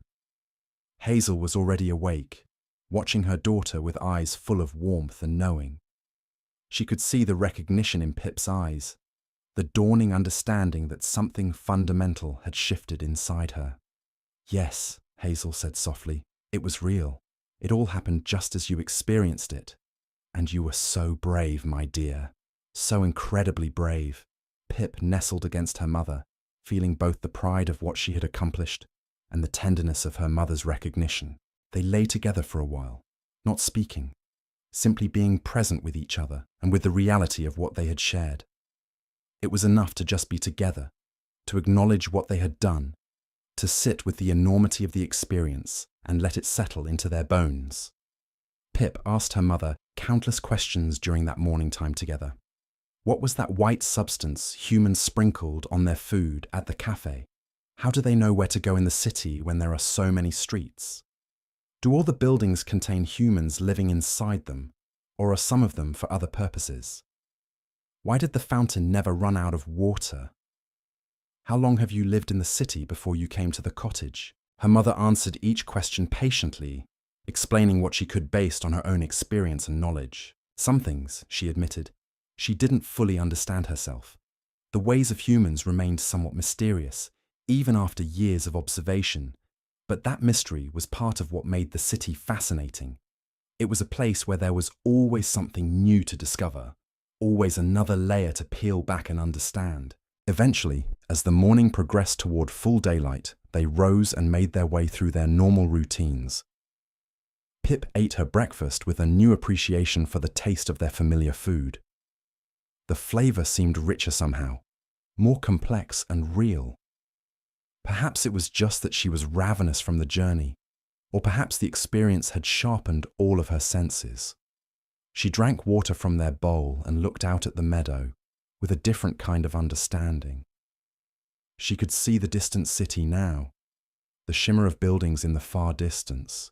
Hazel was already awake, watching her daughter with eyes full of warmth and knowing. She could see the recognition in Pip's eyes, the dawning understanding that something fundamental had shifted inside her. "Yes," Hazel said softly, "it was real. It all happened just as you experienced it. And you were so brave, my dear. So incredibly brave." Pip nestled against her mother, feeling both the pride of what she had accomplished and the tenderness of her mother's recognition. They lay together for a while, not speaking, simply being present with each other and with the reality of what they had shared. It was enough to just be together, to acknowledge what they had done, to sit with the enormity of the experience and let it settle into their bones. Pip asked her mother countless questions during that morning time together. What was that white substance humans sprinkled on their food at the cafe? How do they know where to go in the city when there are so many streets? Do all the buildings contain humans living inside them, or are some of them for other purposes? Why did the fountain never run out of water? How long have you lived in the city before you came to the cottage? Her mother answered each question patiently, explaining what she could based on her own experience and knowledge. Some things, she admitted, she didn't fully understand herself. The ways of humans remained somewhat mysterious, even after years of observation, but that mystery was part of what made the city fascinating. It was a place where there was always something new to discover, always another layer to peel back and understand. Eventually, as the morning progressed toward full daylight, they rose and made their way through their normal routines. Pip ate her breakfast with a new appreciation for the taste of their familiar food. The flavor seemed richer somehow, more complex and real. Perhaps it was just that she was ravenous from the journey, or perhaps the experience had sharpened all of her senses. She drank water from their bowl and looked out at the meadow with a different kind of understanding. She could see the distant city now, the shimmer of buildings in the far distance,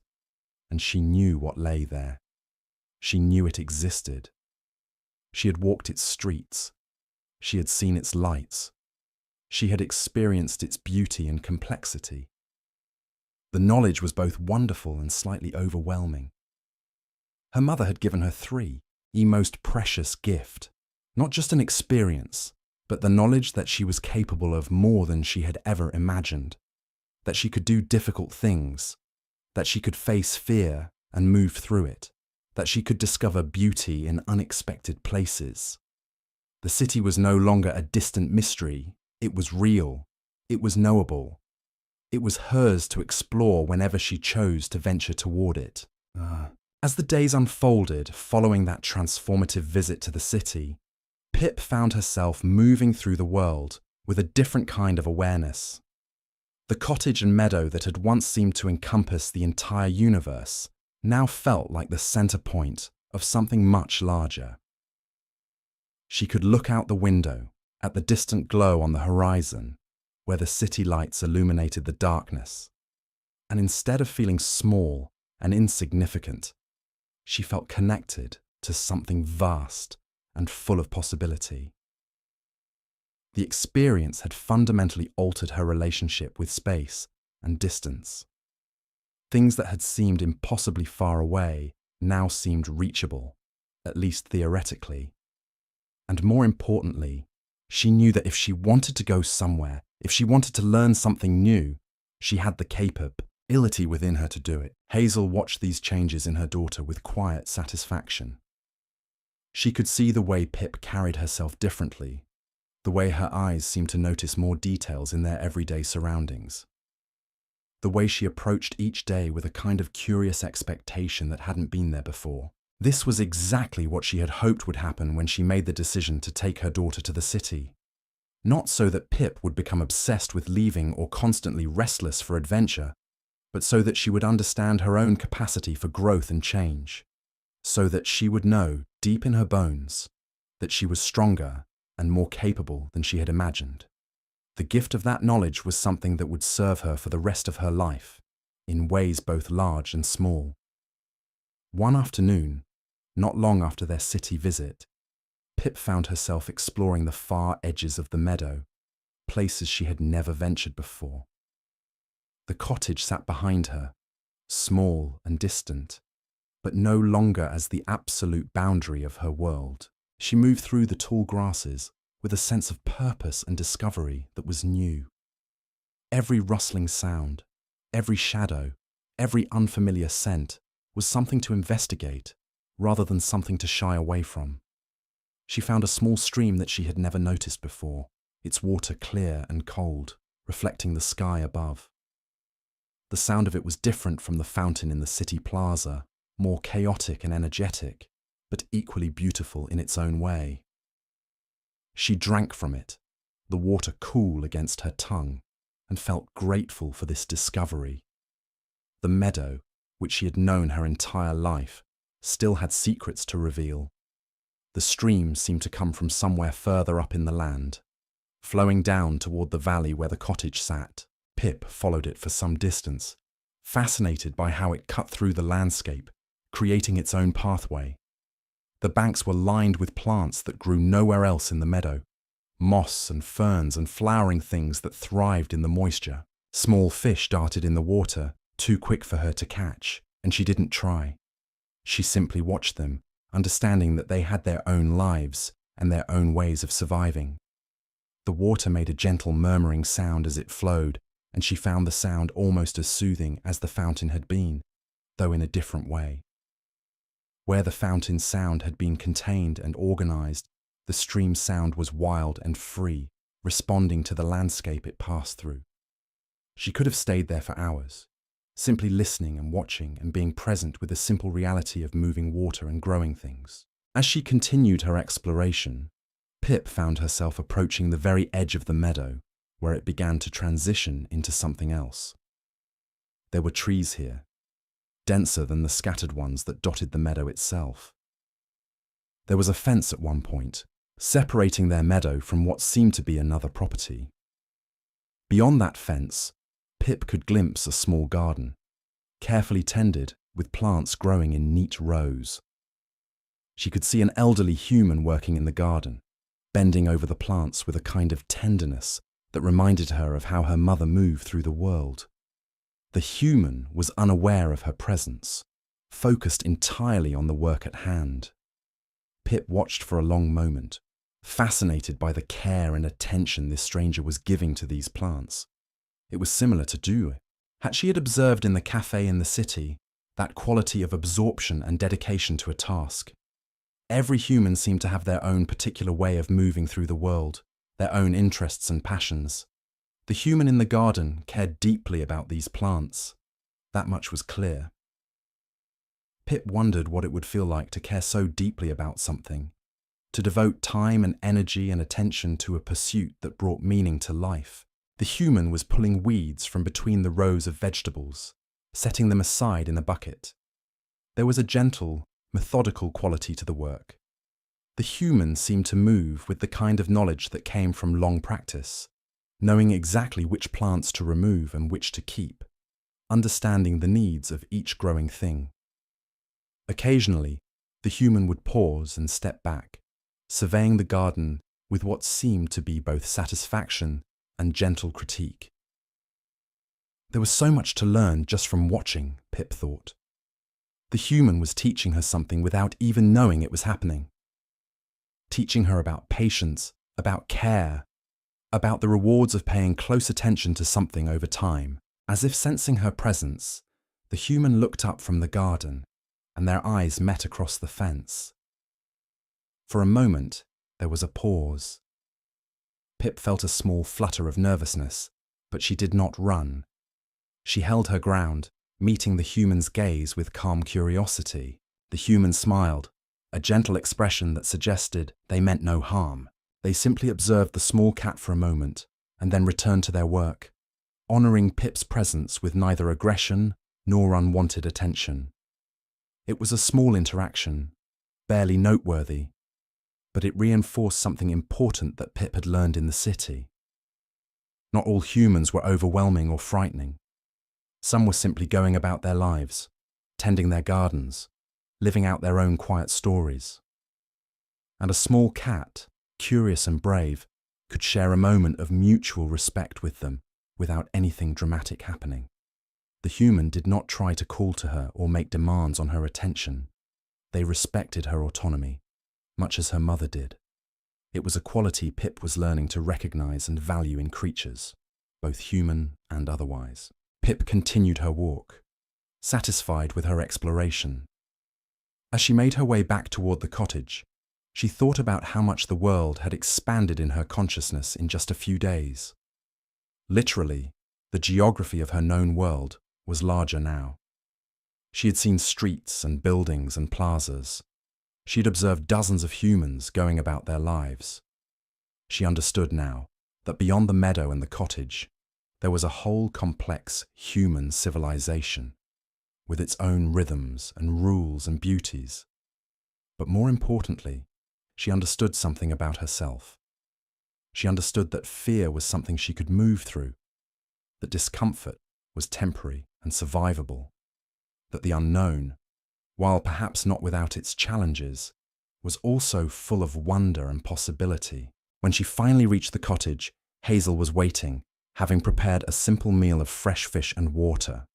and she knew what lay there. She knew it existed. She had walked its streets. She had seen its lights. She had experienced its beauty and complexity. The knowledge was both wonderful and slightly overwhelming. Her mother had given her a most precious gift, not just an experience, but the knowledge that she was capable of more than she had ever imagined, that she could do difficult things, that she could face fear and move through it, that she could discover beauty in unexpected places. The city was no longer a distant mystery. It was real. It was knowable. It was hers to explore whenever she chose to venture toward it. As the days unfolded following that transformative visit to the city, Pip found herself moving through the world with a different kind of awareness. The cottage and meadow that had once seemed to encompass the entire universe now felt like the center point of something much larger. She could look out the window at the distant glow on the horizon, where the city lights illuminated the darkness, and instead of feeling small and insignificant, she felt connected to something vast and full of possibility. The experience had fundamentally altered her relationship with space and distance. Things that had seemed impossibly far away now seemed reachable, at least theoretically. And more importantly, she knew that if she wanted to go somewhere, if she wanted to learn something new, she had the capability within her to do it. Hazel watched these changes in her daughter with quiet satisfaction. She could see the way Pip carried herself differently, the way her eyes seemed to notice more details in their everyday surroundings, the way she approached each day with a kind of curious expectation that hadn't been there before. This was exactly what she had hoped would happen when she made the decision to take her daughter to the city. Not so that Pip would become obsessed with leaving or constantly restless for adventure, but so that she would understand her own capacity for growth and change, so that she would know, deep in her bones, that she was stronger and more capable than she had imagined. The gift of that knowledge was something that would serve her for the rest of her life, in ways both large and small. One afternoon, not long after their city visit, Pip found herself exploring the far edges of the meadow, places she had never ventured before. The cottage sat behind her, small and distant, but no longer as the absolute boundary of her world. She moved through the tall grasses with a sense of purpose and discovery that was new. Every rustling sound, every shadow, every unfamiliar scent was something to investigate rather than something to shy away from. She found a small stream that she had never noticed before, its water clear and cold, reflecting the sky above. The sound of it was different from the fountain in the city plaza, more chaotic and energetic, but equally beautiful in its own way. She drank from it, the water cool against her tongue, and felt grateful for this discovery. The meadow, which she had known her entire life, still had secrets to reveal. The stream seemed to come from somewhere further up in the land, flowing down toward the valley where the cottage sat. Pip followed it for some distance, fascinated by how it cut through the landscape, creating its own pathway. The banks were lined with plants that grew nowhere else in the meadow, moss and ferns and flowering things that thrived in the moisture. Small fish darted in the water, too quick for her to catch, and she didn't try. She simply watched them, understanding that they had their own lives and their own ways of surviving. The water made a gentle murmuring sound as it flowed, and she found the sound almost as soothing as the fountain had been, though in a different way. Where the fountain's sound had been contained and organized, the stream's sound was wild and free, responding to the landscape it passed through. She could have stayed there for hours, simply listening and watching and being present with the simple reality of moving water and growing things. As she continued her exploration, Pip found herself approaching the very edge of the meadow, where it began to transition into something else. There were trees here, denser than the scattered ones that dotted the meadow itself. There was a fence at one point, separating their meadow from what seemed to be another property. Beyond that fence, Pip could glimpse a small garden, carefully tended with plants growing in neat rows. She could see an elderly human working in the garden, bending over the plants with a kind of tenderness that reminded her of how her mother moved through the world. The human was unaware of her presence, focused entirely on the work at hand. Pip watched for a long moment, fascinated by the care and attention this stranger was giving to these plants. It was similar to Due. She had observed in the cafe in the city that quality of absorption and dedication to a task. Every human seemed to have their own particular way of moving through the world, their own interests and passions. The human in the garden cared deeply about these plants. That much was clear. Pip wondered what it would feel like to care so deeply about something, to devote time and energy and attention to a pursuit that brought meaning to life. The human was pulling weeds from between the rows of vegetables, setting them aside in a bucket. There was a gentle, methodical quality to the work. The human seemed to move with the kind of knowledge that came from long practice, knowing exactly which plants to remove and which to keep, understanding the needs of each growing thing. Occasionally, the human would pause and step back, surveying the garden with what seemed to be both satisfaction and gentle critique. There was so much to learn just from watching, Pip thought. The human was teaching her something without even knowing it was happening. Teaching her about patience, about care, about the rewards of paying close attention to something over time. As if sensing her presence, the human looked up from the garden, and their eyes met across the fence. For a moment, there was a pause. Pip felt a small flutter of nervousness, but she did not run. She held her ground, meeting the human's gaze with calm curiosity. The human smiled, a gentle expression that suggested they meant no harm. They simply observed the small cat for a moment, and then returned to their work, honouring Pip's presence with neither aggression nor unwanted attention. It was a small interaction, barely noteworthy, but it reinforced something important that Pip had learned in the city. Not all humans were overwhelming or frightening. Some were simply going about their lives, tending their gardens, living out their own quiet stories. And a small cat, curious and brave, could share a moment of mutual respect with them without anything dramatic happening. The human did not try to call to her or make demands on her attention. They respected her autonomy, much as her mother did. It was a quality Pip was learning to recognize and value in creatures, both human and otherwise. Pip continued her walk, satisfied with her exploration. As she made her way back toward the cottage, she thought about how much the world had expanded in her consciousness in just a few days. Literally, the geography of her known world was larger now. She had seen streets and buildings and plazas. She had observed dozens of humans going about their lives. She understood now that beyond the meadow and the cottage, there was a whole complex human civilization, with its own rhythms and rules and beauties. But more importantly, she understood something about herself. She understood that fear was something she could move through, that discomfort was temporary and survivable, that the unknown, while perhaps not without its challenges, was also full of wonder and possibility. When she finally reached the cottage, Hazel was waiting, having prepared a simple meal of fresh fish and water.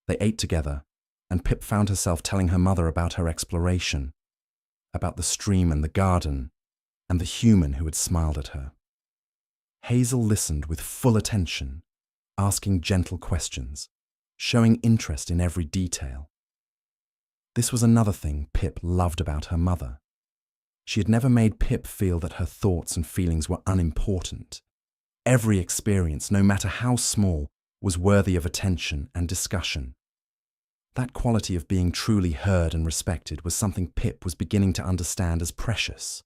They ate together, and Pip found herself telling her mother about her exploration, about the stream and the garden, and the human who had smiled at her. Hazel listened with full attention, asking gentle questions, showing interest in every detail. This was another thing Pip loved about her mother. She had never made Pip feel that her thoughts and feelings were unimportant. Every experience, no matter how small, was worthy of attention and discussion. That quality of being truly heard and respected was something Pip was beginning to understand as precious.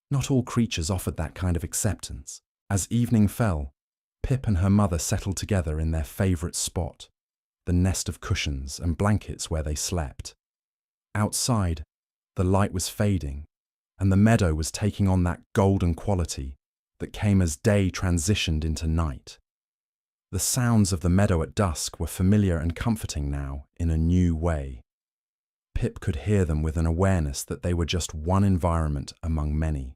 Not all creatures offered that kind of acceptance. As evening fell, Pip and her mother settled together in their favourite spot, the nest of cushions and blankets where they slept. Outside, the light was fading, and the meadow was taking on that golden quality that came as day transitioned into night. The sounds of the meadow at dusk were familiar and comforting now in a new way. Pip could hear them with an awareness that they were just one environment among many,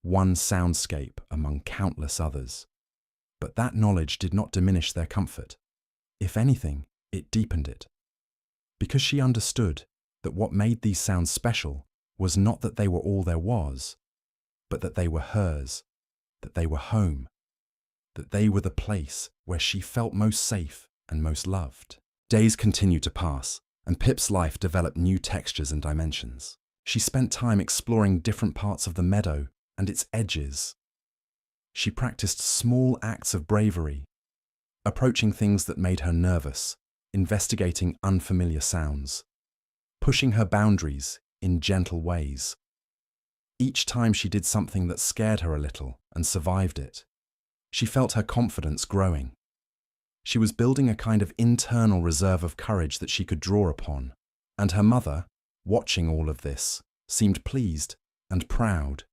one soundscape among countless others. But that knowledge did not diminish their comfort. If anything, it deepened it. Because she understood that what made these sounds special was not that they were all there was, but that they were hers, that they were home, that they were the place where she felt most safe and most loved. Days continued to pass, and Pip's life developed new textures and dimensions. She spent time exploring different parts of the meadow and its edges. She practiced small acts of bravery, approaching things that made her nervous, investigating unfamiliar sounds, pushing her boundaries in gentle ways. Each time she did something that scared her a little and survived it, she felt her confidence growing. She was building a kind of internal reserve of courage that she could draw upon, and her mother, watching all of this, seemed pleased and proud.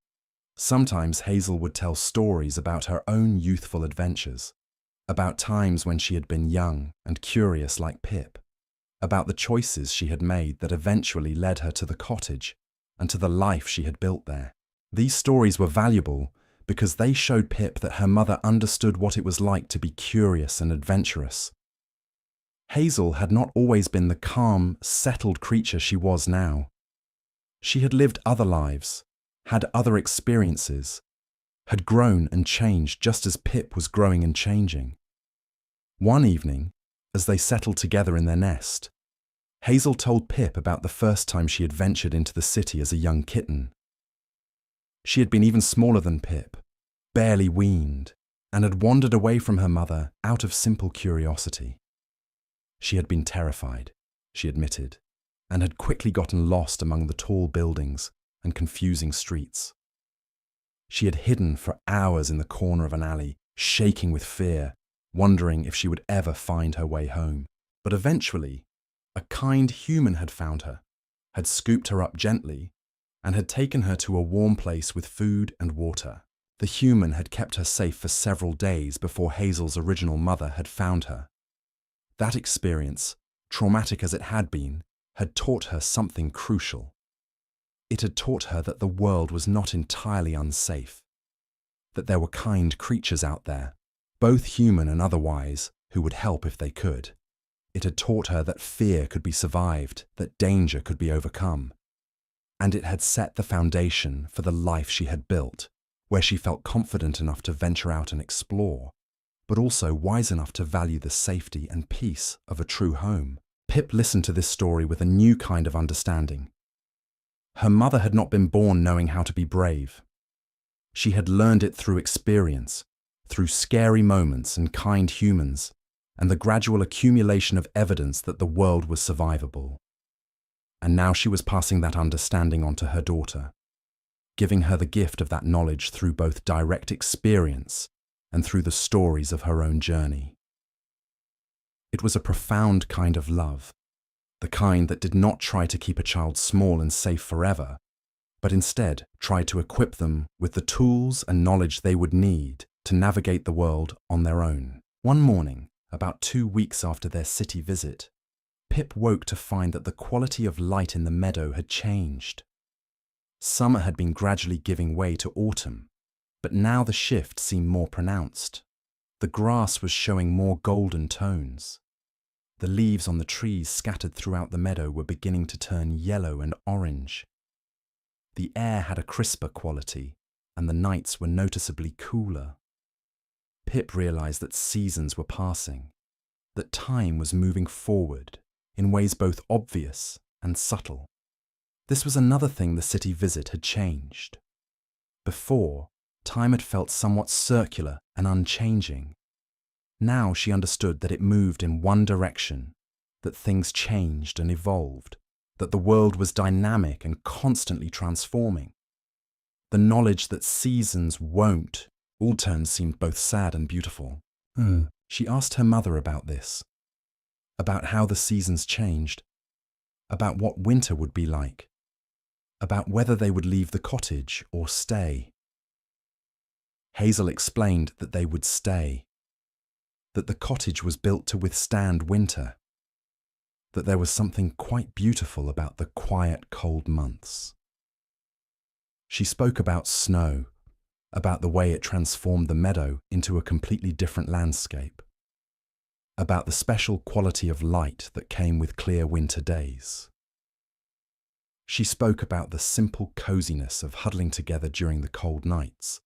Sometimes Hazel would tell stories about her own youthful adventures, about times when she had been young and curious like Pip, about the choices she had made that eventually led her to the cottage and to the life she had built there. These stories were valuable because they showed Pip that her mother understood what it was like to be curious and adventurous. Hazel had not always been the calm, settled creature she was now. She had lived other lives, had other experiences, had grown and changed just as Pip was growing and changing. One evening, as they settled together in their nest, Hazel told Pip about the first time she had ventured into the city as a young kitten. She had been even smaller than Pip, barely weaned, and had wandered away from her mother out of simple curiosity. She had been terrified, she admitted, and had quickly gotten lost among the tall buildings and confusing streets. She had hidden for hours in the corner of an alley, shaking with fear, wondering if she would ever find her way home. But eventually, a kind human had found her, had scooped her up gently, and had taken her to a warm place with food and water. The human had kept her safe for several days before Hazel's original mother had found her. That experience, traumatic as it had been, had taught her something crucial. It had taught her that the world was not entirely unsafe, that there were kind creatures out there, both human and otherwise, who would help if they could. It had taught her that fear could be survived, that danger could be overcome. And it had set the foundation for the life she had built, where she felt confident enough to venture out and explore, but also wise enough to value the safety and peace of a true home. Pip listened to this story with a new kind of understanding. Her mother had not been born knowing how to be brave. She had learned it through experience, through scary moments and kind humans, and the gradual accumulation of evidence that the world was survivable. And now she was passing that understanding on to her daughter, giving her the gift of that knowledge through both direct experience and through the stories of her own journey. It was a profound kind of love, the kind that did not try to keep a child small and safe forever, but instead tried to equip them with the tools and knowledge they would need to navigate the world on their own. One morning, about 2 weeks after their city visit, Pip woke to find that the quality of light in the meadow had changed. Summer had been gradually giving way to autumn, but now the shift seemed more pronounced. The grass was showing more golden tones. The leaves on the trees scattered throughout the meadow were beginning to turn yellow and orange. The air had a crisper quality, and the nights were noticeably cooler. Pip realized that seasons were passing, that time was moving forward in ways both obvious and subtle. This was another thing the city visit had changed. Before, time had felt somewhat circular and unchanging. Now she understood that it moved in one direction, that things changed and evolved, that the world was dynamic and constantly transforming. The knowledge that seasons won't all turns seemed both sad and beautiful. She asked her mother about this, about how the seasons changed, about what winter would be like, about whether they would leave the cottage or stay. Hazel explained that they would stay, that the cottage was built to withstand winter, that there was something quite beautiful about the quiet, cold months. She spoke about snow, about the way it transformed the meadow into a completely different landscape, about the special quality of light that came with clear winter days. She spoke about the simple coziness of huddling together during the cold nights,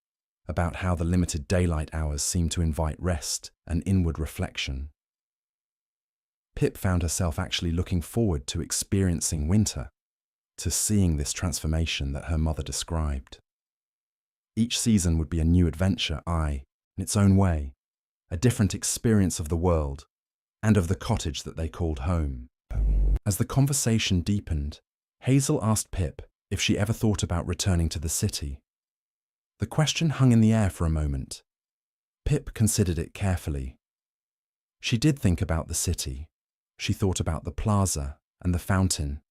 about how the limited daylight hours seemed to invite rest and inward reflection. Pip found herself actually looking forward to experiencing winter, to seeing this transformation that her mother described. Each season would be a new adventure, in its own way, a different experience of the world and of the cottage that they called home. As the conversation deepened, Hazel asked Pip if she ever thought about returning to the city. The question hung in the air for a moment. Pip considered it carefully. She did think about the city. She thought about the plaza and the fountain,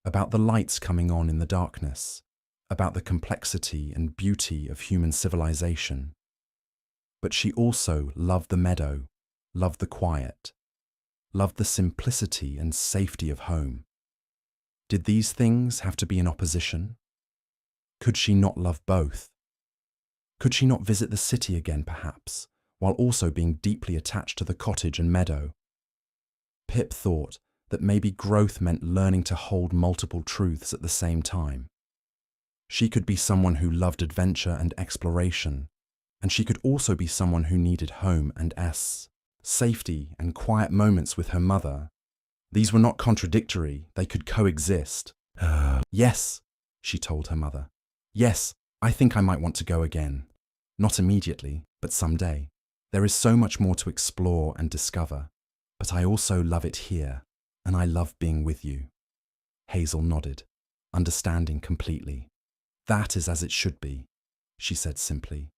about the lights coming on in the darkness, about the complexity and beauty of human civilization. But she also loved the meadow, loved the quiet, loved the simplicity and safety of home. Did these things have to be in opposition? Could she not love both? Could she not visit the city again, perhaps, while also being deeply attached to the cottage and meadow? Pip thought that maybe growth meant learning to hold multiple truths at the same time. She could be someone who loved adventure and exploration, and she could also be someone who needed home and safety and quiet moments with her mother. These were not contradictory, they could coexist. Yes, she told her mother. Yes, I think I might want to go again. Not immediately, but someday. There is so much more to explore and discover, but I also love it here, and I love being with you. Hazel nodded, understanding completely. That is as it should be, she said simply.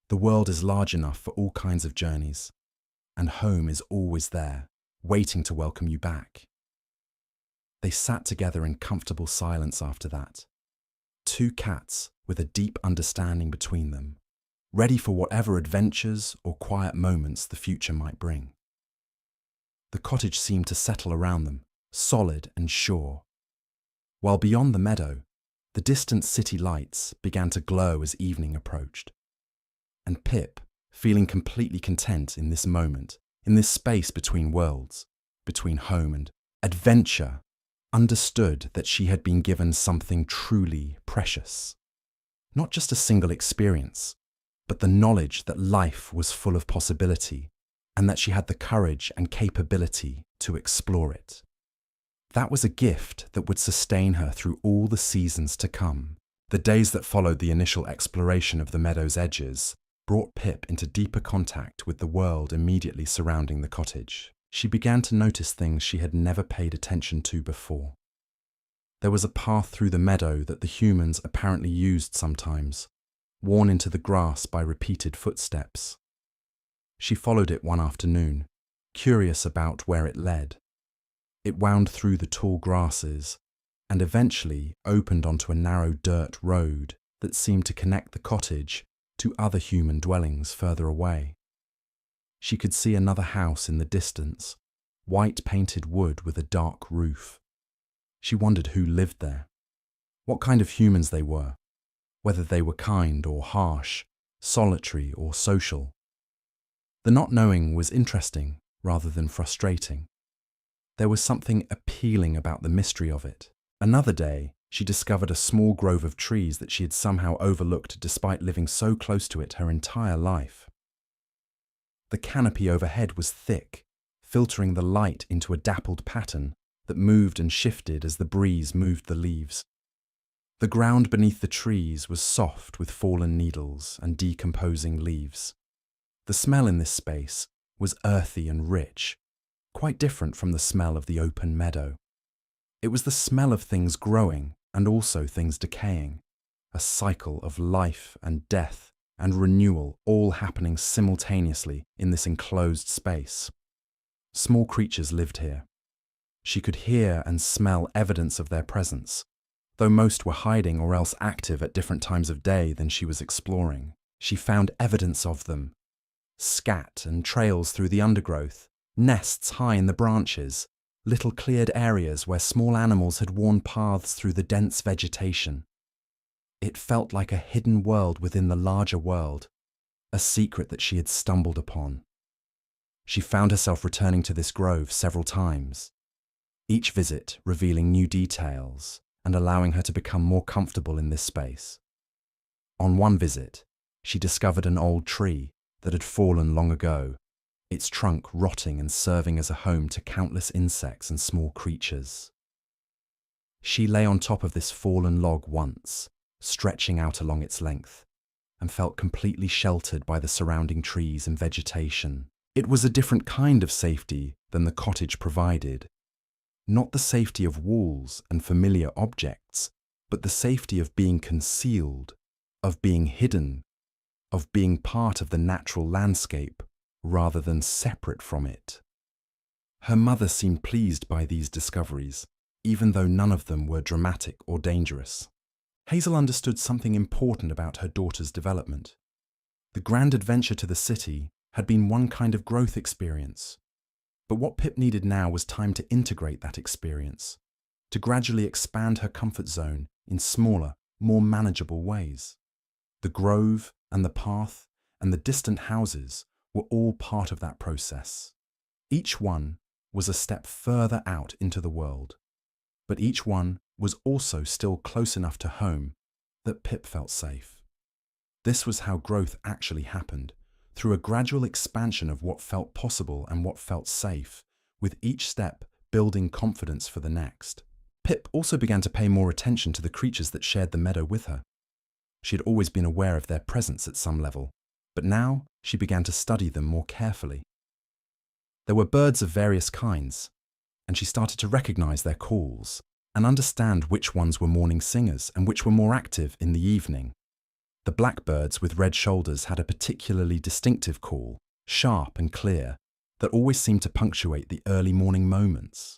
The world is large enough for all kinds of journeys, and home is always there, waiting to welcome you back. They sat together in comfortable silence after that. Two cats with a deep understanding between them, ready for whatever adventures or quiet moments the future might bring. The cottage seemed to settle around them, solid and sure, while beyond the meadow, the distant city lights began to glow as evening approached. And Pip, feeling completely content in this moment, in this space between worlds, between home and adventure, understood that she had been given something truly precious. Not just a single experience, but the knowledge that life was full of possibility and that she had the courage and capability to explore it. That was a gift that would sustain her through all the seasons to come. The days that followed the initial exploration of the meadow's edges brought Pip into deeper contact with the world immediately surrounding the cottage. She began to notice things she had never paid attention to before. There was a path through the meadow that the humans apparently used sometimes, worn into the grass by repeated footsteps. She followed it one afternoon, curious about where it led. It wound through the tall grasses and eventually opened onto a narrow dirt road that seemed to connect the cottage to other human dwellings further away. She could see another house in the distance, white painted wood with a dark roof. She wondered who lived there. what kind of humans they were, whether they were kind or harsh, solitary or social. The not knowing was interesting rather than frustrating. There was something appealing about the mystery of it. Another day, she discovered a small grove of trees that she had somehow overlooked despite living so close to it her entire life. The canopy overhead was thick, filtering the light into a dappled pattern that moved and shifted as the breeze moved the leaves. The ground beneath the trees was soft with fallen needles and decomposing leaves. The smell in this space was earthy and rich, quite different from the smell of the open meadow. It was the smell of things growing and also things decaying, a cycle of life and death and renewal all happening simultaneously in this enclosed space. Small creatures lived here. She could hear and smell evidence of their presence, though most were hiding or else active at different times of day than she was exploring. She found evidence of them. Scat and trails through the undergrowth, nests high in the branches, little cleared areas where small animals had worn paths through the dense vegetation. It felt like a hidden world within the larger world, a secret that she had stumbled upon. She found herself returning to this grove several times, each visit revealing new details and allowing her to become more comfortable in this space. On one visit, she discovered an old tree that had fallen long ago, its trunk rotting and serving as a home to countless insects and small creatures. She lay on top of this fallen log once, stretching out along its length, and felt completely sheltered by the surrounding trees and vegetation. It was a different kind of safety than the cottage provided. Not the safety of walls and familiar objects, but the safety of being concealed, of being hidden, of being part of the natural landscape rather than separate from it. Her mother seemed pleased by these discoveries, even though none of them were dramatic or dangerous. Hazel understood something important about her daughter's development. The grand adventure to the city had been one kind of growth experience, but what Pip needed now was time to integrate that experience, to gradually expand her comfort zone in smaller, more manageable ways. The grove and the path and the distant houses were all part of that process. Each one was a step further out into the world, but each one was also still close enough to home that Pip felt safe. This was how growth actually happened, through a gradual expansion of what felt possible and what felt safe, with each step building confidence for the next. Pip also began to pay more attention to the creatures that shared the meadow with her. She had always been aware of their presence at some level, but now she began to study them more carefully. There were birds of various kinds, and she started to recognize their calls and understand which ones were morning singers and which were more active in the evening. The blackbirds with red shoulders had a particularly distinctive call, sharp and clear, that always seemed to punctuate the early morning moments.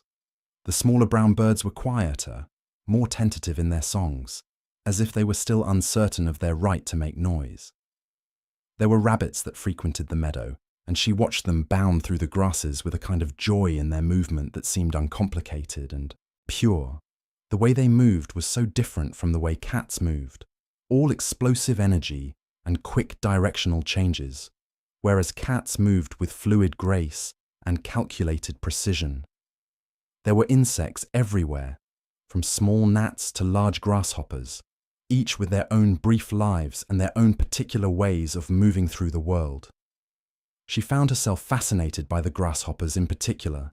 The smaller brown birds were quieter, more tentative in their songs, as if they were still uncertain of their right to make noise. There were rabbits that frequented the meadow, and she watched them bound through the grasses with a kind of joy in their movement that seemed uncomplicated and pure. The way they moved was so different from the way cats moved, all explosive energy and quick directional changes, whereas cats moved with fluid grace and calculated precision. There were insects everywhere, from small gnats to large grasshoppers, each with their own brief lives and their own particular ways of moving through the world. She found herself fascinated by the grasshoppers in particular,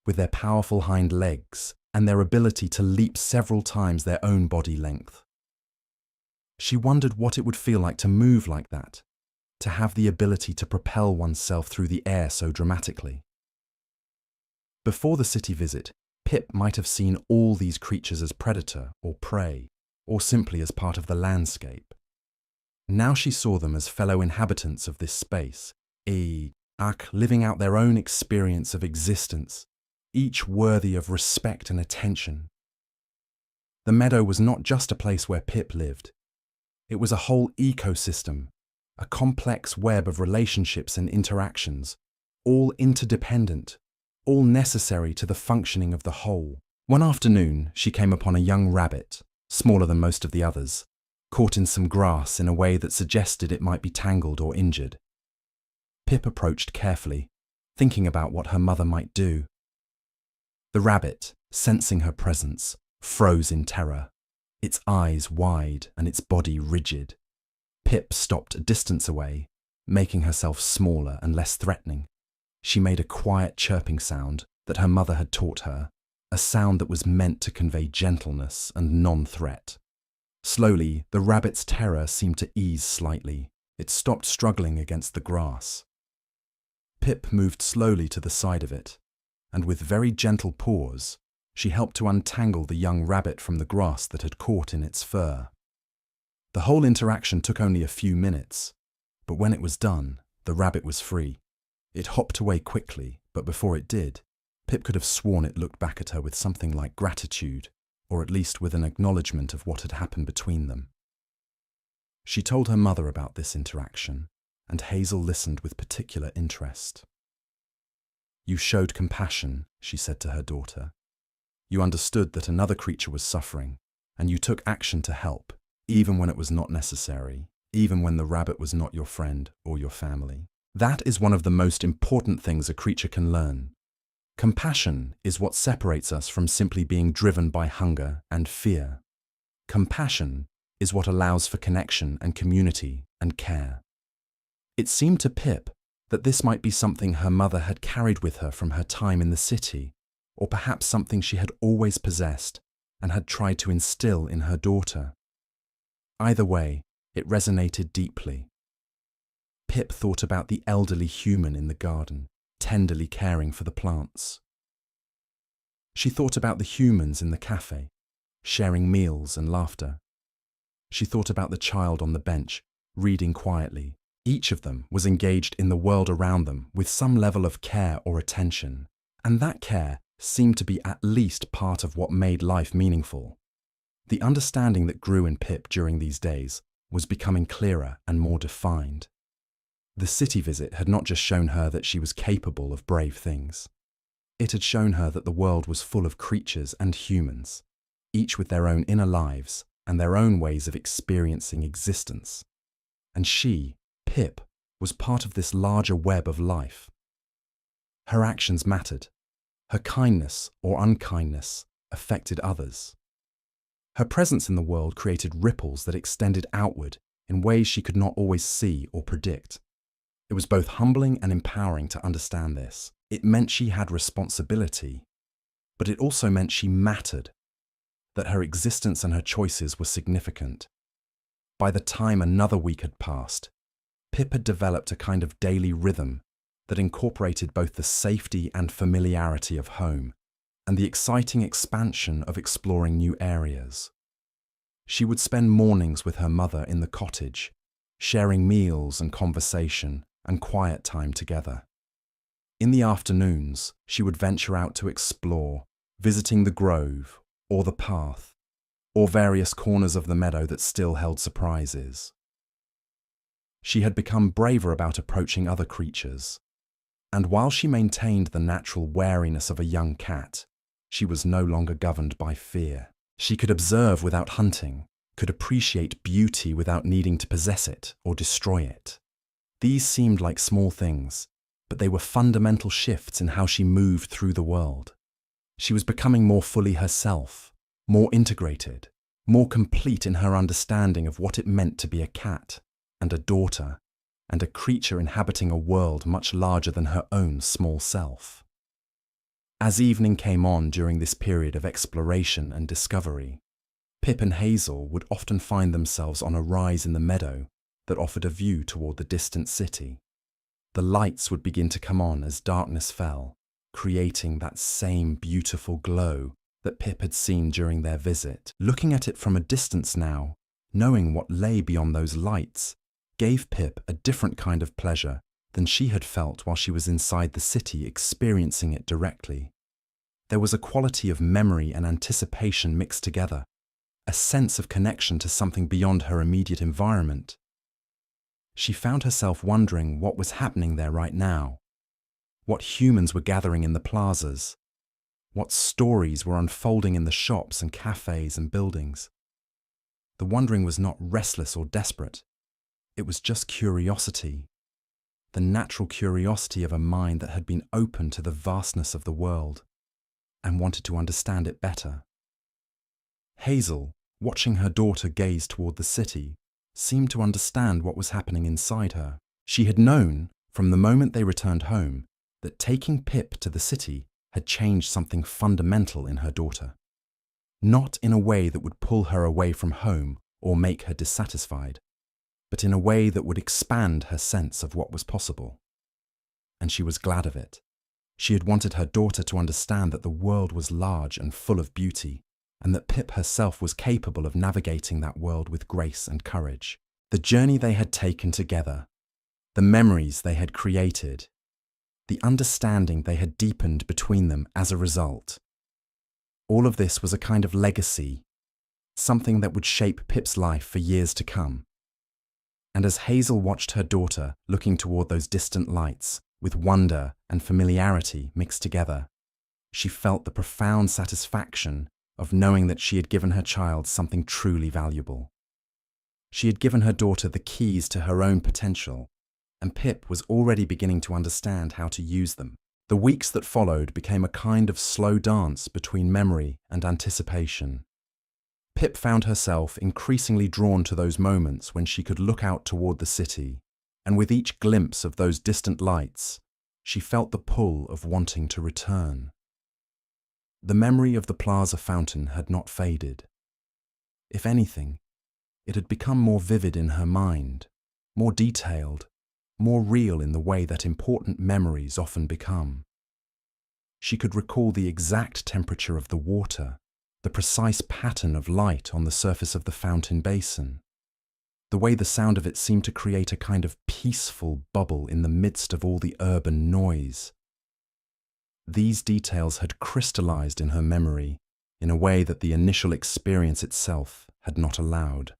with their powerful hind legs and their ability to leap several times their own body length. She wondered what it would feel like to move like that, to have the ability to propel oneself through the air so dramatically. Before the city visit, Pip might have seen all these creatures as predator or prey, or simply as part of the landscape. Now she saw them as fellow inhabitants of this space, living out their own experience of existence, each worthy of respect and attention. The meadow was not just a place where Pip lived. It was a whole ecosystem, a complex web of relationships and interactions, all interdependent, all necessary to the functioning of the whole. One afternoon, she came upon a young rabbit, smaller than most of the others, caught in some grass in a way that suggested it might be tangled or injured. Pip approached carefully, thinking about what her mother might do. The rabbit, sensing her presence, froze in terror, its eyes wide and its body rigid. Pip stopped a distance away, making herself smaller and less threatening. She made a quiet chirping sound that her mother had taught her, a sound that was meant to convey gentleness and non-threat. Slowly, the rabbit's terror seemed to ease slightly. It stopped struggling against the grass. Pip moved slowly to the side of it, and with very gentle paws, she helped to untangle the young rabbit from the grass that had caught in its fur. The whole interaction took only a few minutes, but when it was done, the rabbit was free. It hopped away quickly, but before it did, Pip could have sworn it looked back at her with something like gratitude, or at least with an acknowledgement of what had happened between them. She told her mother about this interaction, and Hazel listened with particular interest. "You showed compassion," she said to her daughter. "You understood that another creature was suffering, and you took action to help, even when it was not necessary, even when the rabbit was not your friend or your family. That is one of the most important things a creature can learn. Compassion is what separates us from simply being driven by hunger and fear. Compassion is what allows for connection and community and care." It seemed to Pip that this might be something her mother had carried with her from her time in the city, or perhaps something she had always possessed and had tried to instill in her daughter. Either way, it resonated deeply. Pip thought about the elderly human in the garden, tenderly caring for the plants. She thought about the humans in the cafe, sharing meals and laughter. She thought about the child on the bench, reading quietly. Each of them was engaged in the world around them with some level of care or attention, and that care seemed to be at least part of what made life meaningful. The understanding that grew in Pip during these days was becoming clearer and more defined. The city visit had not just shown her that she was capable of brave things. It had shown her that the world was full of creatures and humans, each with their own inner lives and their own ways of experiencing existence. And she, Pip, was part of this larger web of life. Her actions mattered. Her kindness or unkindness affected others. Her presence in the world created ripples that extended outward in ways she could not always see or predict. It was both humbling and empowering to understand this. It meant she had responsibility, but it also meant she mattered, that her existence and her choices were significant. By the time another week had passed, Pip had developed a kind of daily rhythm that incorporated both the safety and familiarity of home and the exciting expansion of exploring new areas. She would spend mornings with her mother in the cottage, sharing meals and conversation and quiet time together. In the afternoons, she would venture out to explore, visiting the grove or the path, or various corners of the meadow that still held surprises. She had become braver about approaching other creatures, and while she maintained the natural wariness of a young cat, she was no longer governed by fear. She could observe without hunting, could appreciate beauty without needing to possess it or destroy it. These seemed like small things, but they were fundamental shifts in how she moved through the world. She was becoming more fully herself, more integrated, more complete in her understanding of what it meant to be a cat and a daughter and a creature inhabiting a world much larger than her own small self. As evening came on during this period of exploration and discovery, Pip and Hazel would often find themselves on a rise in the meadow that offered a view toward the distant city. The lights would begin to come on as darkness fell, creating that same beautiful glow that Pip had seen during their visit. Looking at it from a distance now, knowing what lay beyond those lights, gave Pip a different kind of pleasure than she had felt while she was inside the city experiencing it directly. There was a quality of memory and anticipation mixed together, a sense of connection to something beyond her immediate environment. She found herself wondering what was happening there right now, what humans were gathering in the plazas, what stories were unfolding in the shops and cafes and buildings. The wondering was not restless or desperate. It was just curiosity, the natural curiosity of a mind that had been open to the vastness of the world and wanted to understand it better. Hazel, watching her daughter gaze toward the city, seemed to understand what was happening inside her. She had known, from the moment they returned home, that taking Pip to the city had changed something fundamental in her daughter. Not in a way that would pull her away from home or make her dissatisfied, but in a way that would expand her sense of what was possible. And she was glad of it. She had wanted her daughter to understand that the world was large and full of beauty, and that Pip herself was capable of navigating that world with grace and courage. The journey they had taken together, the memories they had created, the understanding they had deepened between them as a result. All of this was a kind of legacy, something that would shape Pip's life for years to come. And as Hazel watched her daughter looking toward those distant lights, with wonder and familiarity mixed together, she felt the profound satisfaction of knowing that she had given her child something truly valuable. She had given her daughter the keys to her own potential, and Pip was already beginning to understand how to use them. The weeks that followed became a kind of slow dance between memory and anticipation. Pip found herself increasingly drawn to those moments when she could look out toward the city, and with each glimpse of those distant lights, she felt the pull of wanting to return. The memory of the plaza fountain had not faded. If anything, it had become more vivid in her mind, more detailed, more real in the way that important memories often become. She could recall the exact temperature of the water, the precise pattern of light on the surface of the fountain basin, the way the sound of it seemed to create a kind of peaceful bubble in the midst of all the urban noise. These details had crystallized in her memory in a way that the initial experience itself had not allowed.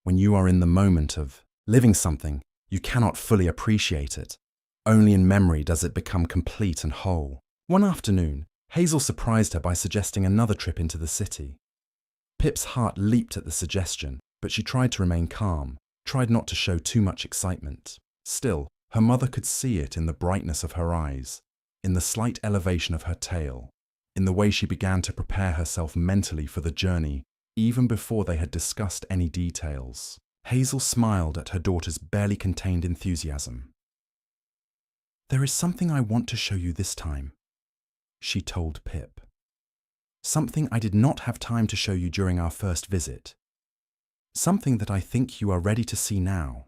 When you are in the moment of living something, you cannot fully appreciate it. Only in memory does it become complete and whole. One afternoon, Hazel surprised her by suggesting another trip into the city. Pip's heart leaped at the suggestion, but she tried to remain calm, tried not to show too much excitement. Still, her mother could see it in the brightness of her eyes, in the slight elevation of her tail, in the way she began to prepare herself mentally for the journey, even before they had discussed any details. Hazel smiled at her daughter's barely contained enthusiasm. "There is something I want to show you this time," she told Pip. "Something I did not have time to show you during our first visit. Something that I think you are ready to see now."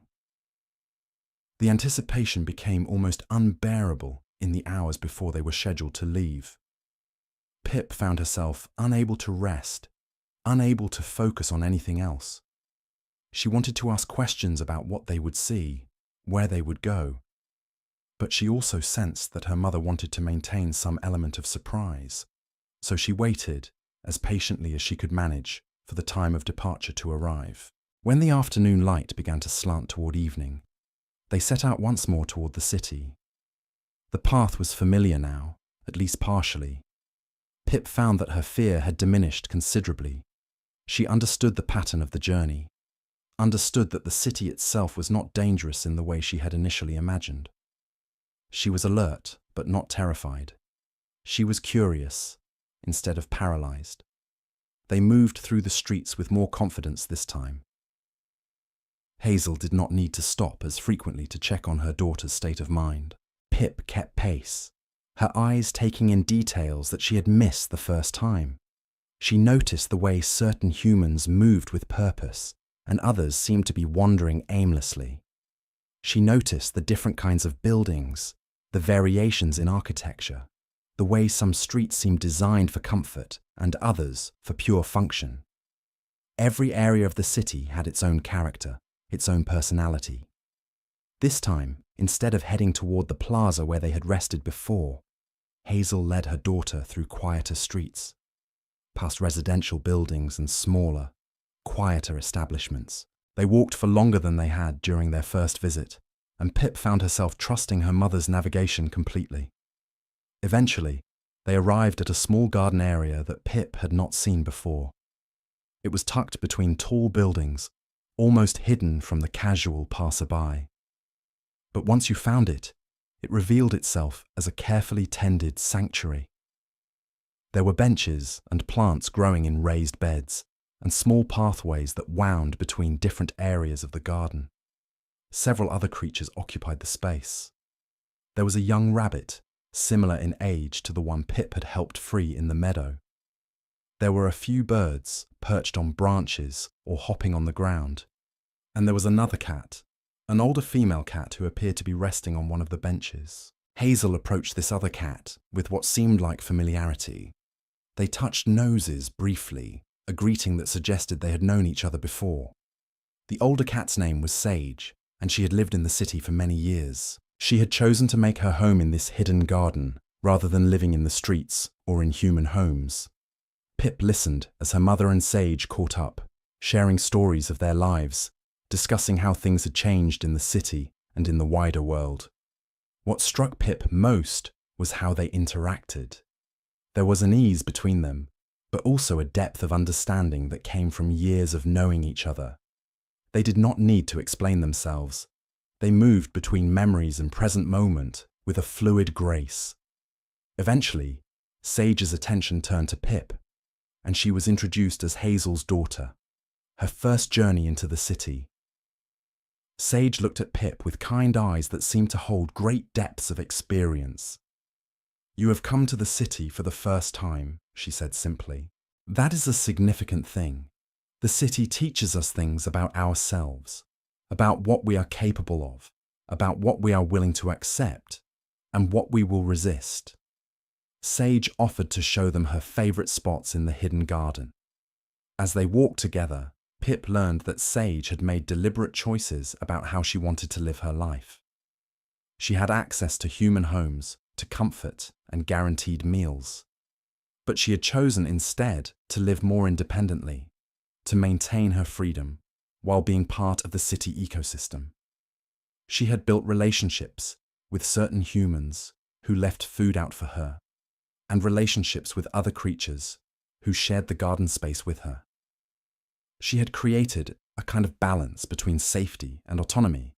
The anticipation became almost unbearable in the hours before they were scheduled to leave. Pip found herself unable to rest, unable to focus on anything else. She wanted to ask questions about what they would see, where they would go. But she also sensed that her mother wanted to maintain some element of surprise, so she waited, as patiently as she could manage, for the time of departure to arrive. When the afternoon light began to slant toward evening, they set out once more toward the city. The path was familiar now, at least partially. Pip found that her fear had diminished considerably. She understood the pattern of the journey, understood that the city itself was not dangerous in the way she had initially imagined. She was alert, but not terrified. She was curious, instead of paralyzed. They moved through the streets with more confidence this time. Hazel did not need to stop as frequently to check on her daughter's state of mind. Pip kept pace, her eyes taking in details that she had missed the first time. She noticed the way certain humans moved with purpose, and others seemed to be wandering aimlessly. She noticed the different kinds of buildings, the variations in architecture, the way some streets seemed designed for comfort and others for pure function. Every area of the city had its own character, its own personality. This time, instead of heading toward the plaza where they had rested before, Hazel led her daughter through quieter streets, past residential buildings and smaller, quieter establishments. They walked for longer than they had during their first visit, and Pip found herself trusting her mother's navigation completely. Eventually, they arrived at a small garden area that Pip had not seen before. It was tucked between tall buildings, almost hidden from the casual passerby. But once you found it, it revealed itself as a carefully tended sanctuary. There were benches and plants growing in raised beds, and small pathways that wound between different areas of the garden. Several other creatures occupied the space. There was a young rabbit, similar in age to the one Pip had helped free in the meadow. There were a few birds perched on branches or hopping on the ground. And there was another cat, an older female cat who appeared to be resting on one of the benches. Hazel approached this other cat with what seemed like familiarity. They touched noses briefly, a greeting that suggested they had known each other before. The older cat's name was Sage, and she had lived in the city for many years. She had chosen to make her home in this hidden garden, rather than living in the streets or in human homes. Pip listened as her mother and Sage caught up, sharing stories of their lives, discussing how things had changed in the city and in the wider world. What struck Pip most was how they interacted. There was an ease between them, but also a depth of understanding that came from years of knowing each other. They did not need to explain themselves. They moved between memories and present moment with a fluid grace. Eventually, Sage's attention turned to Pip, and she was introduced as Hazel's daughter, her first journey into the city. Sage looked at Pip with kind eyes that seemed to hold great depths of experience. "You have come to the city for the first time," she said simply. "That is a significant thing. The city teaches us things about ourselves, about what we are capable of, about what we are willing to accept, and what we will resist." Sage offered to show them her favourite spots in the hidden garden. As they walked together, Pip learned that Sage had made deliberate choices about how she wanted to live her life. She had access to human homes, to comfort and guaranteed meals. But she had chosen instead to live more independently, to maintain her freedom while being part of the city ecosystem. She had built relationships with certain humans who left food out for her, and relationships with other creatures who shared the garden space with her. She had created a kind of balance between safety and autonomy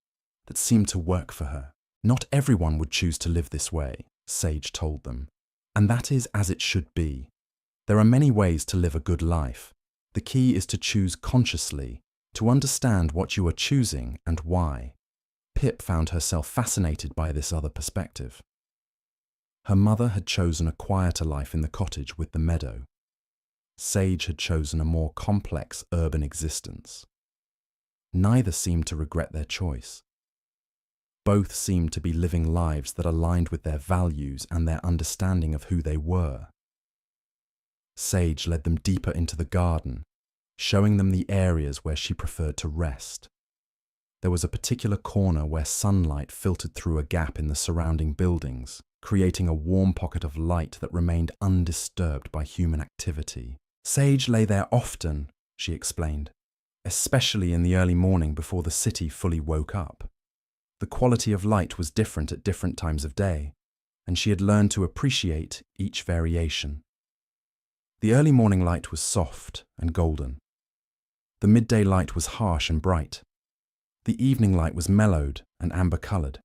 that seemed to work for her. "Not everyone would choose to live this way," Sage told them, "and that is as it should be. There are many ways to live a good life. The key is to choose consciously, to understand what you are choosing and why." Pip found herself fascinated by this other perspective. Her mother had chosen a quieter life in the cottage with the meadow. Sage had chosen a more complex urban existence. Neither seemed to regret their choice. Both seemed to be living lives that aligned with their values and their understanding of who they were. Sage led them deeper into the garden, showing them the areas where she preferred to rest. There was a particular corner where sunlight filtered through a gap in the surrounding buildings, creating a warm pocket of light that remained undisturbed by human activity. "Sage lay there often," she explained, "especially in the early morning before the city fully woke up. The quality of light was different at different times of day, and she had learned to appreciate each variation. The early morning light was soft and golden. The midday light was harsh and bright. The evening light was mellowed and amber-coloured.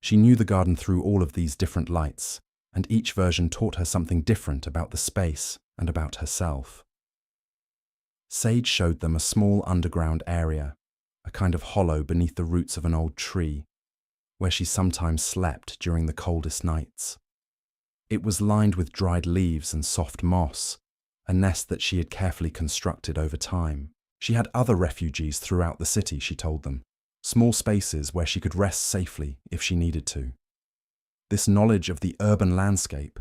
She knew the garden through all of these different lights, and each version taught her something different about the space and about herself." Sage showed them a small underground area, a kind of hollow beneath the roots of an old tree, where she sometimes slept during the coldest nights. It was lined with dried leaves and soft moss, a nest that she had carefully constructed over time. She had other refuges throughout the city, she told them, small spaces where she could rest safely if she needed to. This knowledge of the urban landscape,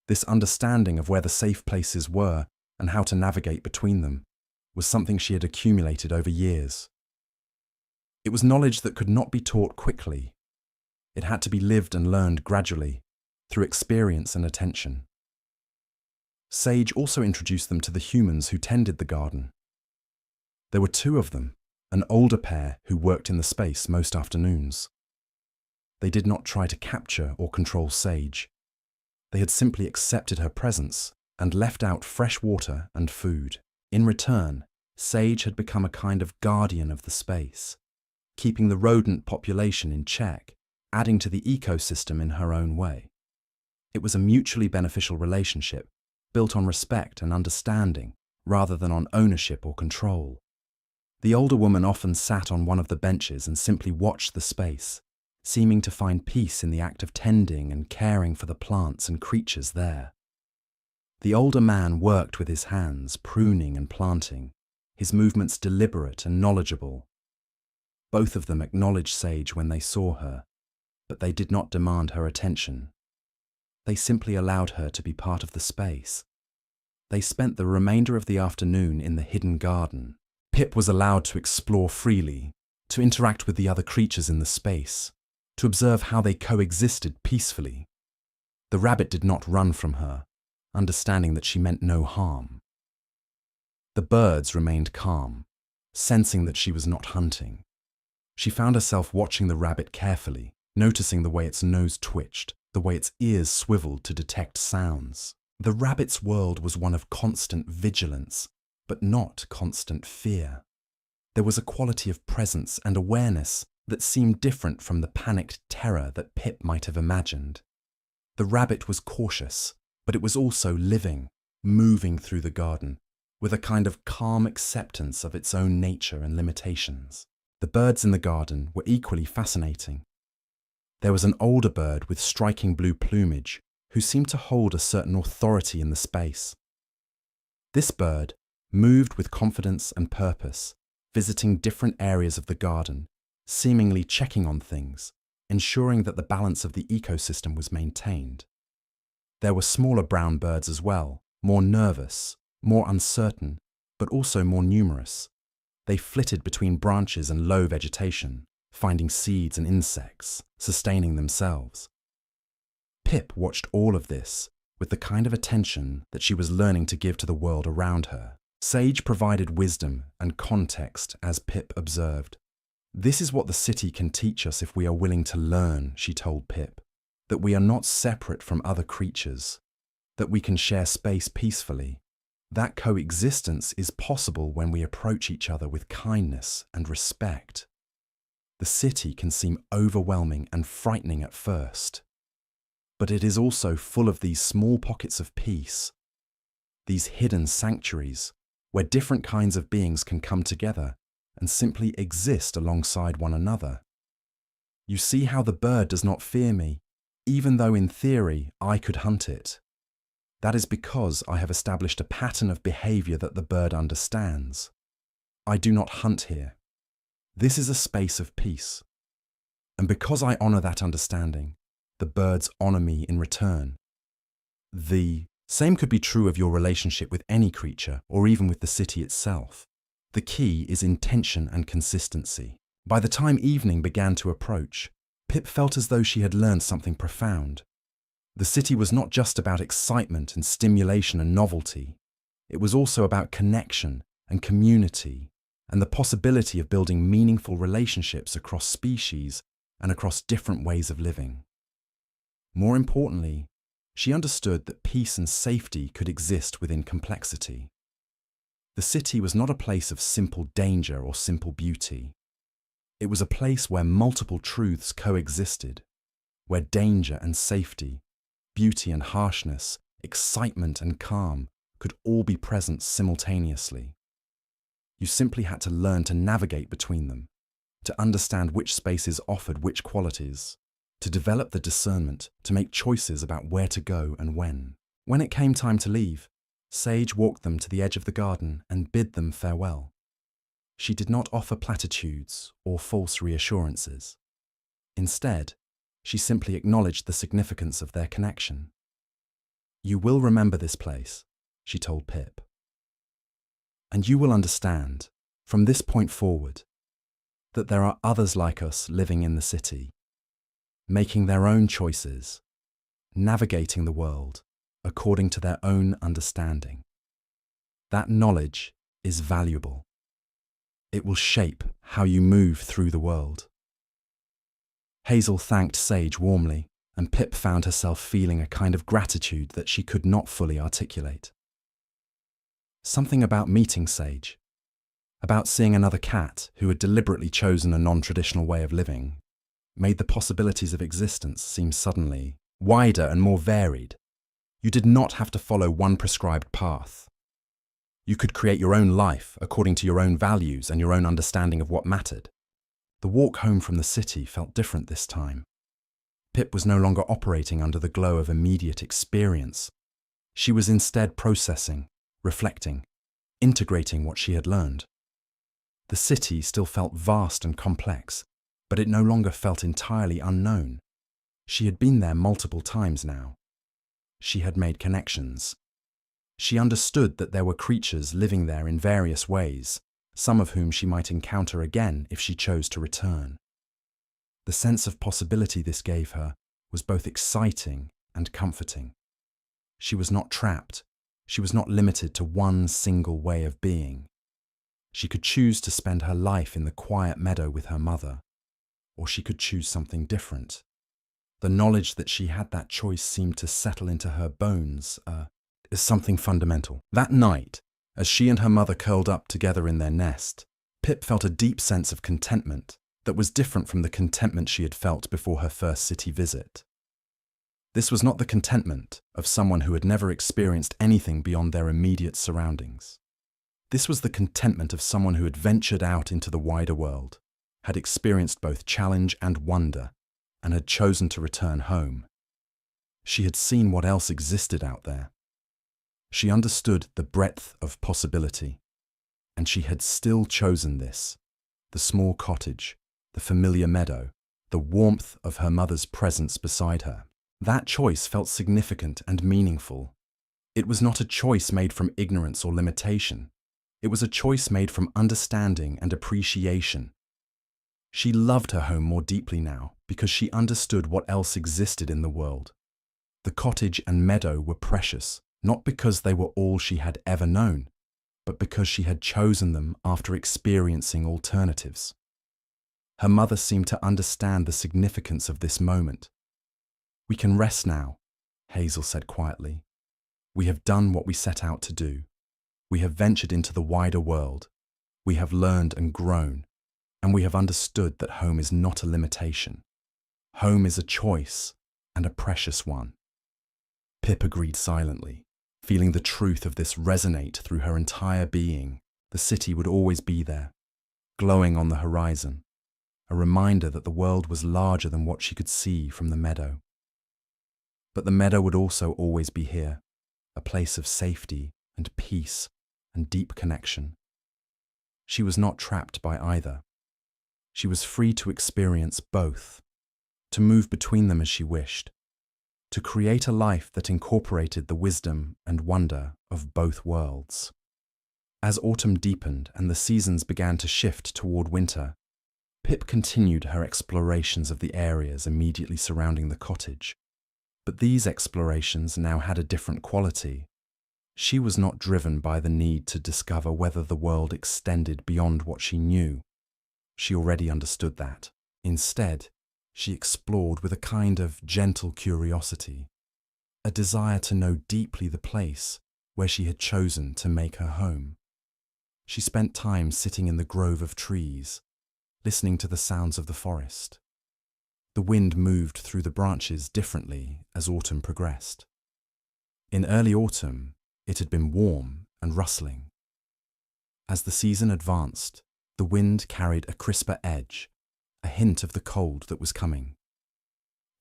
this understanding of where the safe places were and how to navigate between them, was something she had accumulated over years. It was knowledge that could not be taught quickly. It had to be lived and learned gradually, through experience and attention. Sage also introduced them to the humans who tended the garden. There were two of them, an older pair who worked in the space most afternoons. They did not try to capture or control Sage. They had simply accepted her presence and left out fresh water and food. In return, Sage had become a kind of guardian of the space, keeping the rodent population in check, adding to the ecosystem in her own way. It was a mutually beneficial relationship, built on respect and understanding, rather than on ownership or control. The older woman often sat on one of the benches and simply watched the space, seeming to find peace in the act of tending and caring for the plants and creatures there. The older man worked with his hands, pruning and planting, his movements deliberate and knowledgeable. Both of them acknowledged Sage when they saw her, but they did not demand her attention. They simply allowed her to be part of the space. They spent the remainder of the afternoon in the hidden garden. Pip was allowed to explore freely, to interact with the other creatures in the space, to observe how they coexisted peacefully. The rabbit did not run from her, understanding that she meant no harm. The birds remained calm, sensing that she was not hunting. She found herself watching the rabbit carefully, noticing the way its nose twitched, the way its ears swiveled to detect sounds. The rabbit's world was one of constant vigilance, but not constant fear. There was a quality of presence and awareness that seemed different from the panicked terror that Pip might have imagined. The rabbit was cautious, but it was also living, moving through the garden, with a kind of calm acceptance of its own nature and limitations. The birds in the garden were equally fascinating. There was an older bird with striking blue plumage who seemed to hold a certain authority in the space. This bird moved with confidence and purpose, visiting different areas of the garden, seemingly checking on things, ensuring that the balance of the ecosystem was maintained. There were smaller brown birds as well, more nervous, more uncertain, but also more numerous. They flitted between branches and low vegetation, finding seeds and insects, sustaining themselves. Pip watched all of this with the kind of attention that she was learning to give to the world around her. Sage provided wisdom and context as Pip observed. "This is what the city can teach us if we are willing to learn," she told Pip, "that we are not separate from other creatures, that we can share space peacefully. That coexistence is possible when we approach each other with kindness and respect. The city can seem overwhelming and frightening at first, but it is also full of these small pockets of peace, these hidden sanctuaries where different kinds of beings can come together and simply exist alongside one another. You see how the bird does not fear me, even though in theory I could hunt it. That is because I have established a pattern of behavior that the bird understands. I do not hunt here. This is a space of peace. And because I honor that understanding, the birds honor me in return." The same could be true of your relationship with any creature or even with the city itself. The key is intention and consistency. By the time evening began to approach, Pip felt as though she had learned something profound. The city was not just about excitement and stimulation and novelty. It was also about connection and community and the possibility of building meaningful relationships across species and across different ways of living. More importantly, she understood that peace and safety could exist within complexity. The city was not a place of simple danger or simple beauty. It was a place where multiple truths coexisted, where danger and safety, beauty and harshness, excitement and calm could all be present simultaneously. You simply had to learn to navigate between them, to understand which spaces offered which qualities, to develop the discernment to make choices about where to go and when. When it came time to leave, Sage walked them to the edge of the garden and bid them farewell. She did not offer platitudes or false reassurances. Instead, she simply acknowledged the significance of their connection. "You will remember this place," she told Pip. "And you will understand, from this point forward, that there are others like us living in the city, making their own choices, navigating the world according to their own understanding. That knowledge is valuable. It will shape how you move through the world." Hazel thanked Sage warmly, and Pip found herself feeling a kind of gratitude that she could not fully articulate. Something about meeting Sage, about seeing another cat who had deliberately chosen a non-traditional way of living, made the possibilities of existence seem suddenly wider and more varied. You did not have to follow one prescribed path. You could create your own life according to your own values and your own understanding of what mattered. The walk home from the city felt different this time. Pip was no longer operating under the glow of immediate experience. She was instead processing, reflecting, integrating what she had learned. The city still felt vast and complex, but it no longer felt entirely unknown. She had been there multiple times now. She had made connections. She understood that there were creatures living there in various ways, some of whom she might encounter again if she chose to return. The sense of possibility this gave her was both exciting and comforting. She was not trapped. She was not limited to one single way of being. She could choose to spend her life in the quiet meadow with her mother, or she could choose something different. The knowledge that she had that choice seemed to settle into her bones as something fundamental. That night, as she and her mother curled up together in their nest, Pip felt a deep sense of contentment that was different from the contentment she had felt before her first city visit. This was not the contentment of someone who had never experienced anything beyond their immediate surroundings. This was the contentment of someone who had ventured out into the wider world, had experienced both challenge and wonder, and had chosen to return home. She had seen what else existed out there. She understood the breadth of possibility, and she had still chosen this: the small cottage, the familiar meadow, the warmth of her mother's presence beside her. That choice felt significant and meaningful. It was not a choice made from ignorance or limitation. It was a choice made from understanding and appreciation. She loved her home more deeply now because she understood what else existed in the world. The cottage and meadow were precious, not because they were all she had ever known, but because she had chosen them after experiencing alternatives. Her mother seemed to understand the significance of this moment. "We can rest now," Hazel said quietly. "We have done what we set out to do. We have ventured into the wider world. We have learned and grown, and we have understood that home is not a limitation. Home is a choice, and a precious one." Pip agreed silently, feeling the truth of this resonate through her entire being. The city would always be there, glowing on the horizon, a reminder that the world was larger than what she could see from the meadow. But the meadow would also always be here, a place of safety and peace and deep connection. She was not trapped by either. She was free to experience both, to move between them as she wished, to create a life that incorporated the wisdom and wonder of both worlds. As autumn deepened and the seasons began to shift toward winter, Pip continued her explorations of the areas immediately surrounding the cottage. But these explorations now had a different quality. She was not driven by the need to discover whether the world extended beyond what she knew. She already understood that. Instead, she explored with a kind of gentle curiosity, a desire to know deeply the place where she had chosen to make her home. She spent time sitting in the grove of trees, listening to the sounds of the forest. The wind moved through the branches differently as autumn progressed. In early autumn, it had been warm and rustling. As the season advanced, the wind carried a crisper edge, a hint of the cold that was coming.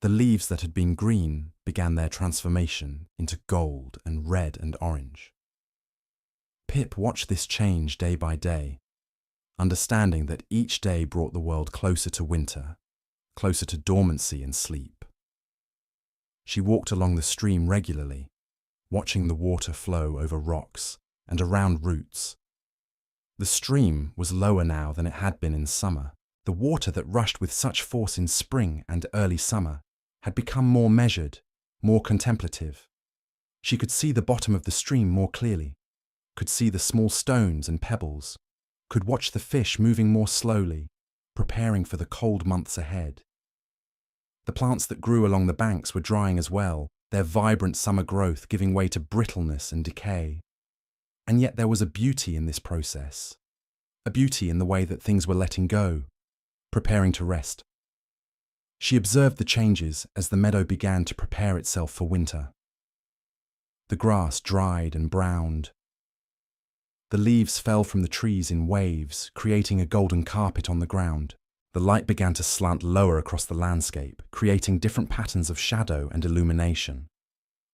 The leaves that had been green began their transformation into gold and red and orange. Pip watched this change day by day, understanding that each day brought the world closer to winter, closer to dormancy and sleep. She walked along the stream regularly, watching the water flow over rocks and around roots. The stream was lower now than it had been in summer. The water that rushed with such force in spring and early summer had become more measured, more contemplative. She could see the bottom of the stream more clearly, could see the small stones and pebbles, could watch the fish moving more slowly, preparing for the cold months ahead. The plants that grew along the banks were drying as well, their vibrant summer growth giving way to brittleness and decay. And yet there was a beauty in this process, a beauty in the way that things were letting go, preparing to rest. She observed the changes as the meadow began to prepare itself for winter. The grass dried and browned. The leaves fell from the trees in waves, creating a golden carpet on the ground. The light began to slant lower across the landscape, creating different patterns of shadow and illumination.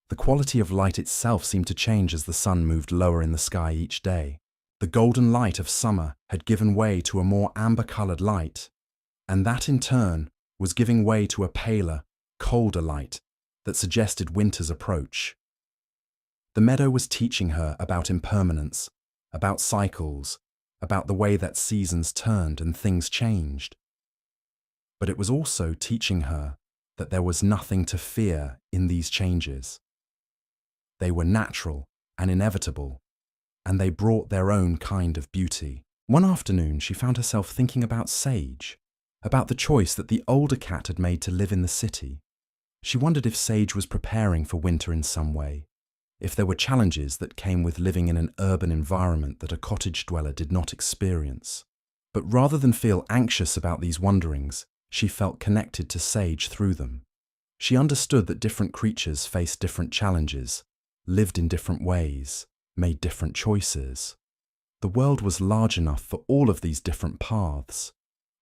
The quality of light itself seemed to change as the sun moved lower in the sky each day. The golden light of summer had given way to a more amber-colored light, and that in turn was giving way to a paler, colder light that suggested winter's approach. The meadow was teaching her about impermanence, about cycles, about the way that seasons turned and things changed. But it was also teaching her that there was nothing to fear in these changes. They were natural and inevitable, and they brought their own kind of beauty. One afternoon, she found herself thinking about Sage, about the choice that the older cat had made to live in the city. She wondered if Sage was preparing for winter in some way, if there were challenges that came with living in an urban environment that a cottage dweller did not experience. But rather than feel anxious about these wonderings, she felt connected to Sage through them. She understood that different creatures faced different challenges, lived in different ways, made different choices. The world was large enough for all of these different paths.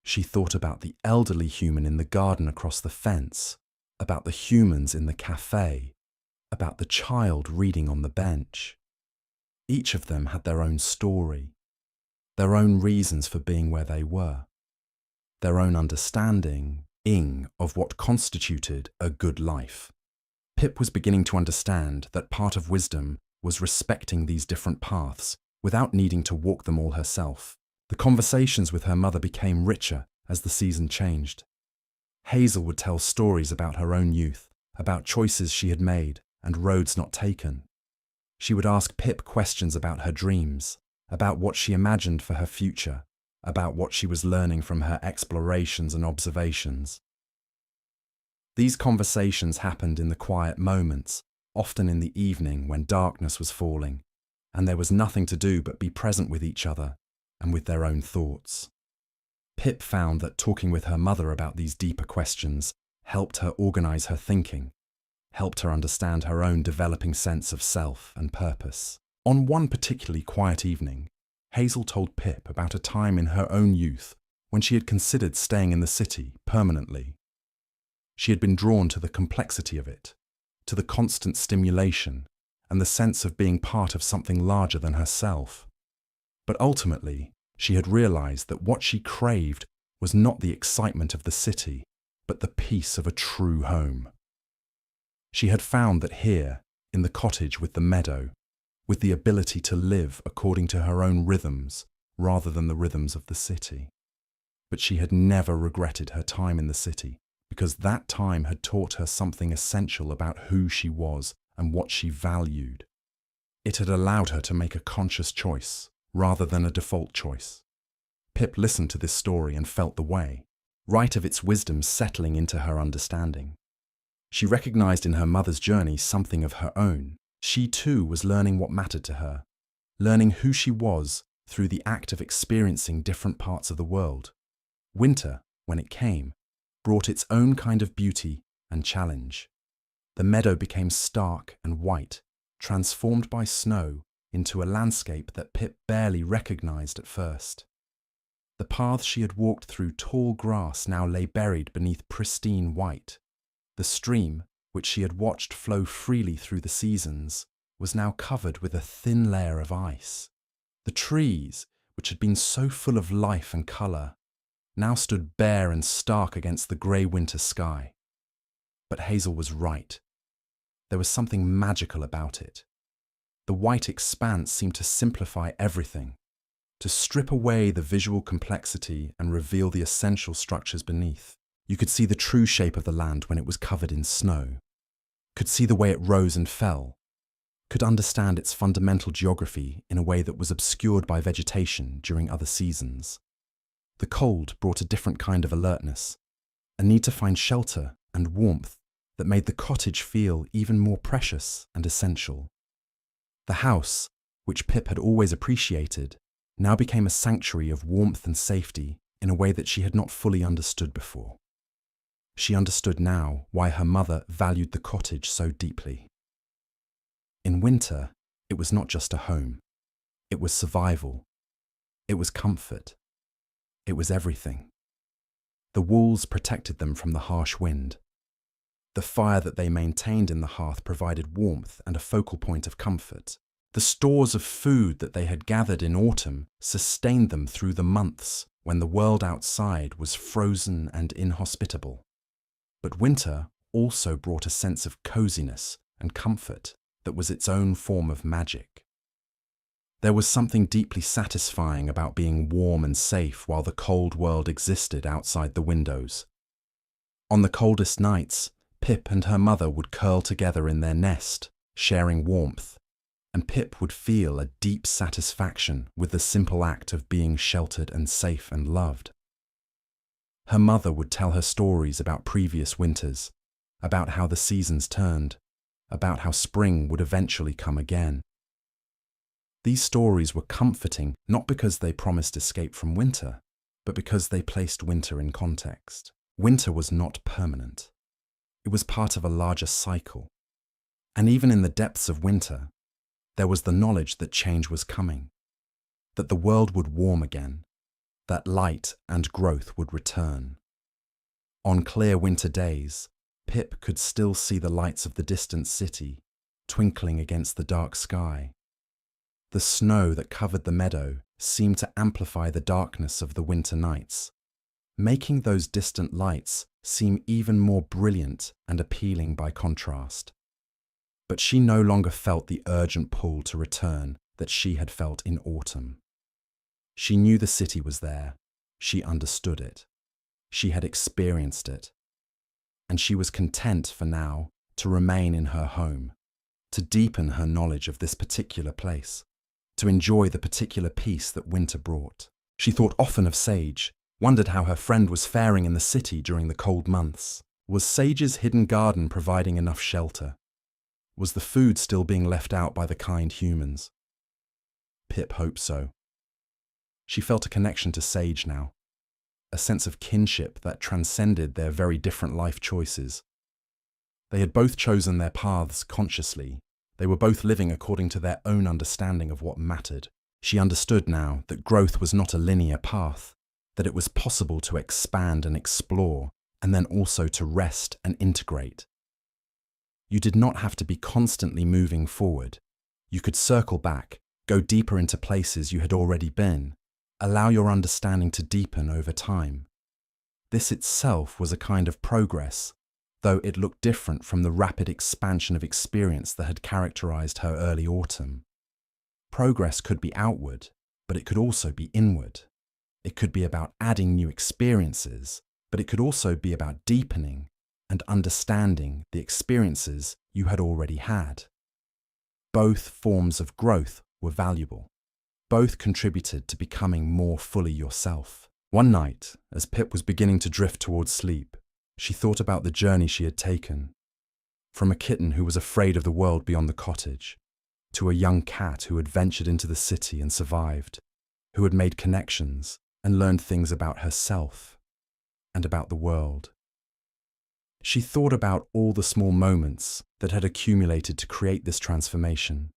She thought about the elderly human in the garden across the fence, about the humans in the cafe, about the child reading on the bench. Each of them had their own story, their own reasons for being where they were, their own understanding of what constituted a good life. Pip was beginning to understand that part of wisdom was respecting these different paths without needing to walk them all herself. The conversations with her mother became richer as the season changed. Hazel would tell stories about her own youth, about choices she had made and roads not taken. She would ask Pip questions about her dreams, about what she imagined for her future, about what she was learning from her explorations and observations. These conversations happened in the quiet moments, often in the evening when darkness was falling, and there was nothing to do but be present with each other and with their own thoughts. Pip found that talking with her mother about these deeper questions helped her organize her thinking, helped her understand her own developing sense of self and purpose. On one particularly quiet evening, Hazel told Pip about a time in her own youth when she had considered staying in the city permanently. She had been drawn to the complexity of it, to the constant stimulation, and the sense of being part of something larger than herself. But ultimately, she had realized that what she craved was not the excitement of the city, but the peace of a true home. She had found that here, in the cottage with the meadow, with the ability to live according to her own rhythms rather than the rhythms of the city. But she had never regretted her time in the city, because that time had taught her something essential about who she was and what she valued. It had allowed her to make a conscious choice, rather than a default choice. Pip listened to this story and felt the way, right of its wisdom settling into her understanding. She recognized in her mother's journey something of her own. She too was learning what mattered to her, learning who she was through the act of experiencing different parts of the world. Winter, when it came, brought its own kind of beauty and challenge. The meadow became stark and white, transformed by snow into a landscape that Pip barely recognized at first. The paths she had walked through tall grass now lay buried beneath pristine white. The stream, which she had watched flow freely through the seasons, was now covered with a thin layer of ice. The trees, which had been so full of life and colour, now stood bare and stark against the grey winter sky. But Hazel was right. There was something magical about it. The white expanse seemed to simplify everything, to strip away the visual complexity and reveal the essential structures beneath. You could see the true shape of the land when it was covered in snow, could see the way it rose and fell, could understand its fundamental geography in a way that was obscured by vegetation during other seasons. The cold brought a different kind of alertness, a need to find shelter and warmth that made the cottage feel even more precious and essential. The house, which Pip had always appreciated, now became a sanctuary of warmth and safety in a way that she had not fully understood before. She understood now why her mother valued the cottage so deeply. In winter, it was not just a home. It was survival. It was comfort. It was everything. The walls protected them from the harsh wind. The fire that they maintained in the hearth provided warmth and a focal point of comfort. The stores of food that they had gathered in autumn sustained them through the months when the world outside was frozen and inhospitable. But winter also brought a sense of coziness and comfort that was its own form of magic. There was something deeply satisfying about being warm and safe while the cold world existed outside the windows. On the coldest nights, Pip and her mother would curl together in their nest, sharing warmth, and Pip would feel a deep satisfaction with the simple act of being sheltered and safe and loved. Her mother would tell her stories about previous winters, about how the seasons turned, about how spring would eventually come again. These stories were comforting not because they promised escape from winter, but because they placed winter in context. Winter was not permanent. It was part of a larger cycle. And even in the depths of winter, there was the knowledge that change was coming, that the world would warm again, that light and growth would return. On clear winter days, Pip could still see the lights of the distant city twinkling against the dark sky. The snow that covered the meadow seemed to amplify the darkness of the winter nights, making those distant lights seem even more brilliant and appealing by contrast. But she no longer felt the urgent pull to return that she had felt in autumn. She knew the city was there. She understood it. She had experienced it. And she was content for now to remain in her home, to deepen her knowledge of this particular place, to enjoy the particular peace that winter brought. She thought often of Sage, wondered how her friend was faring in the city during the cold months. Was Sage's hidden garden providing enough shelter? Was the food still being left out by the kind humans? Pip hoped so. She felt a connection to Sage now, a sense of kinship that transcended their very different life choices. They had both chosen their paths consciously. They were both living according to their own understanding of what mattered. She understood now that growth was not a linear path, that it was possible to expand and explore, and then also to rest and integrate. You did not have to be constantly moving forward. You could circle back, go deeper into places you had already been, allow your understanding to deepen over time. This itself was a kind of progress, though it looked different from the rapid expansion of experience that had characterized her early autumn. Progress could be outward, but it could also be inward. It could be about adding new experiences, but it could also be about deepening and understanding the experiences you had already had. Both forms of growth were valuable. Both contributed to becoming more fully yourself. One night, as Pip was beginning to drift towards sleep, she thought about the journey she had taken. From a kitten who was afraid of the world beyond the cottage, to a young cat who had ventured into the city and survived, who had made connections and learned things about herself and about the world. She thought about all the small moments that had accumulated to create this transformation.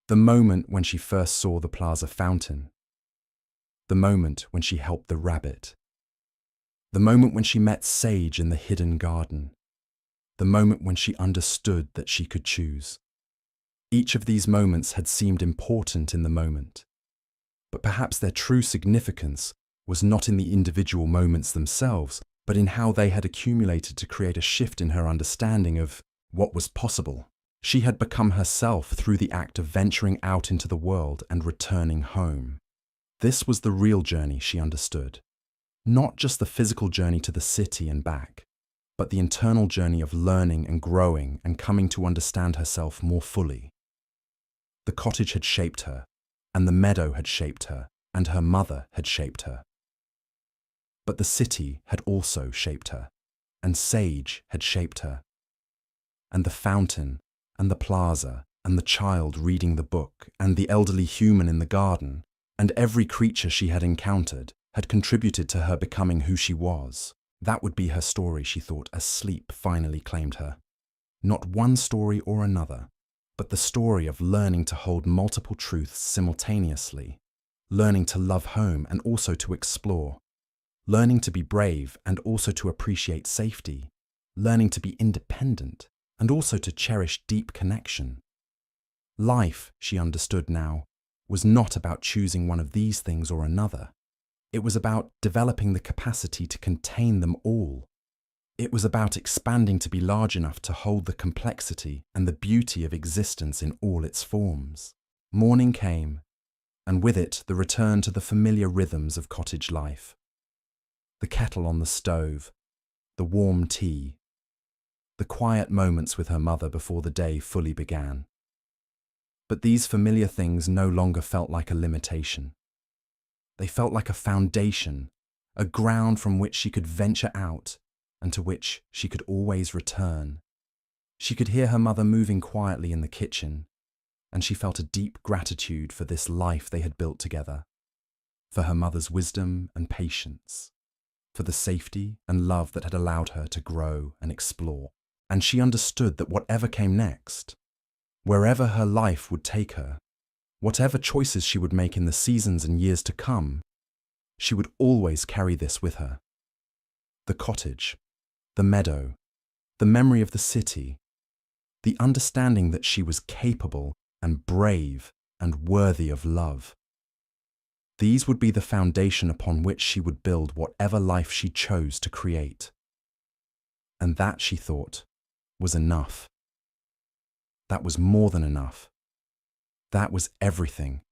The moment when she first saw the plaza fountain. The moment when she helped the rabbit. The moment when she met Sage in the hidden garden. The moment when she understood that she could choose. Each of these moments had seemed important in the moment, but perhaps their true significance was not in the individual moments themselves, but in how they had accumulated to create a shift in her understanding of what was possible. She had become herself through the act of venturing out into the world and returning home. This was the real journey she understood. Not just the physical journey to the city and back, but the internal journey of learning and growing and coming to understand herself more fully. The cottage had shaped her, and the meadow had shaped her, and her mother had shaped her. But the city had also shaped her, and Sage had shaped her. And the fountain and the plaza and the child reading the book, and the elderly human in the garden, and every creature she had encountered had contributed to her becoming who she was. That would be her story, she thought, as sleep finally claimed her. Not one story or another, but the story of learning to hold multiple truths simultaneously, learning to love home and also to explore, learning to be brave and also to appreciate safety, learning to be independent and also to cherish deep connection. Life, she understood now, was not about choosing one of these things or another. It was about developing the capacity to contain them all. It was about expanding to be large enough to hold the complexity and the beauty of existence in all its forms. Morning came, and with it the return to the familiar rhythms of cottage life. The kettle on the stove, the warm tea, the quiet moments with her mother before the day fully began. But these familiar things no longer felt like a limitation. They felt like a foundation, a ground from which she could venture out and to which she could always return. She could hear her mother moving quietly in the kitchen, and she felt a deep gratitude for this life they had built together, for her mother's wisdom and patience, for the safety and love that had allowed her to grow and explore. And she understood that whatever came next, wherever her life would take her, whatever choices she would make in the seasons and years to come, she would always carry this with her. The cottage, the meadow, the memory of the city, the understanding that she was capable and brave and worthy of love. These would be the foundation upon which she would build whatever life she chose to create. And that, she thought, was enough. That was more than enough. That was everything.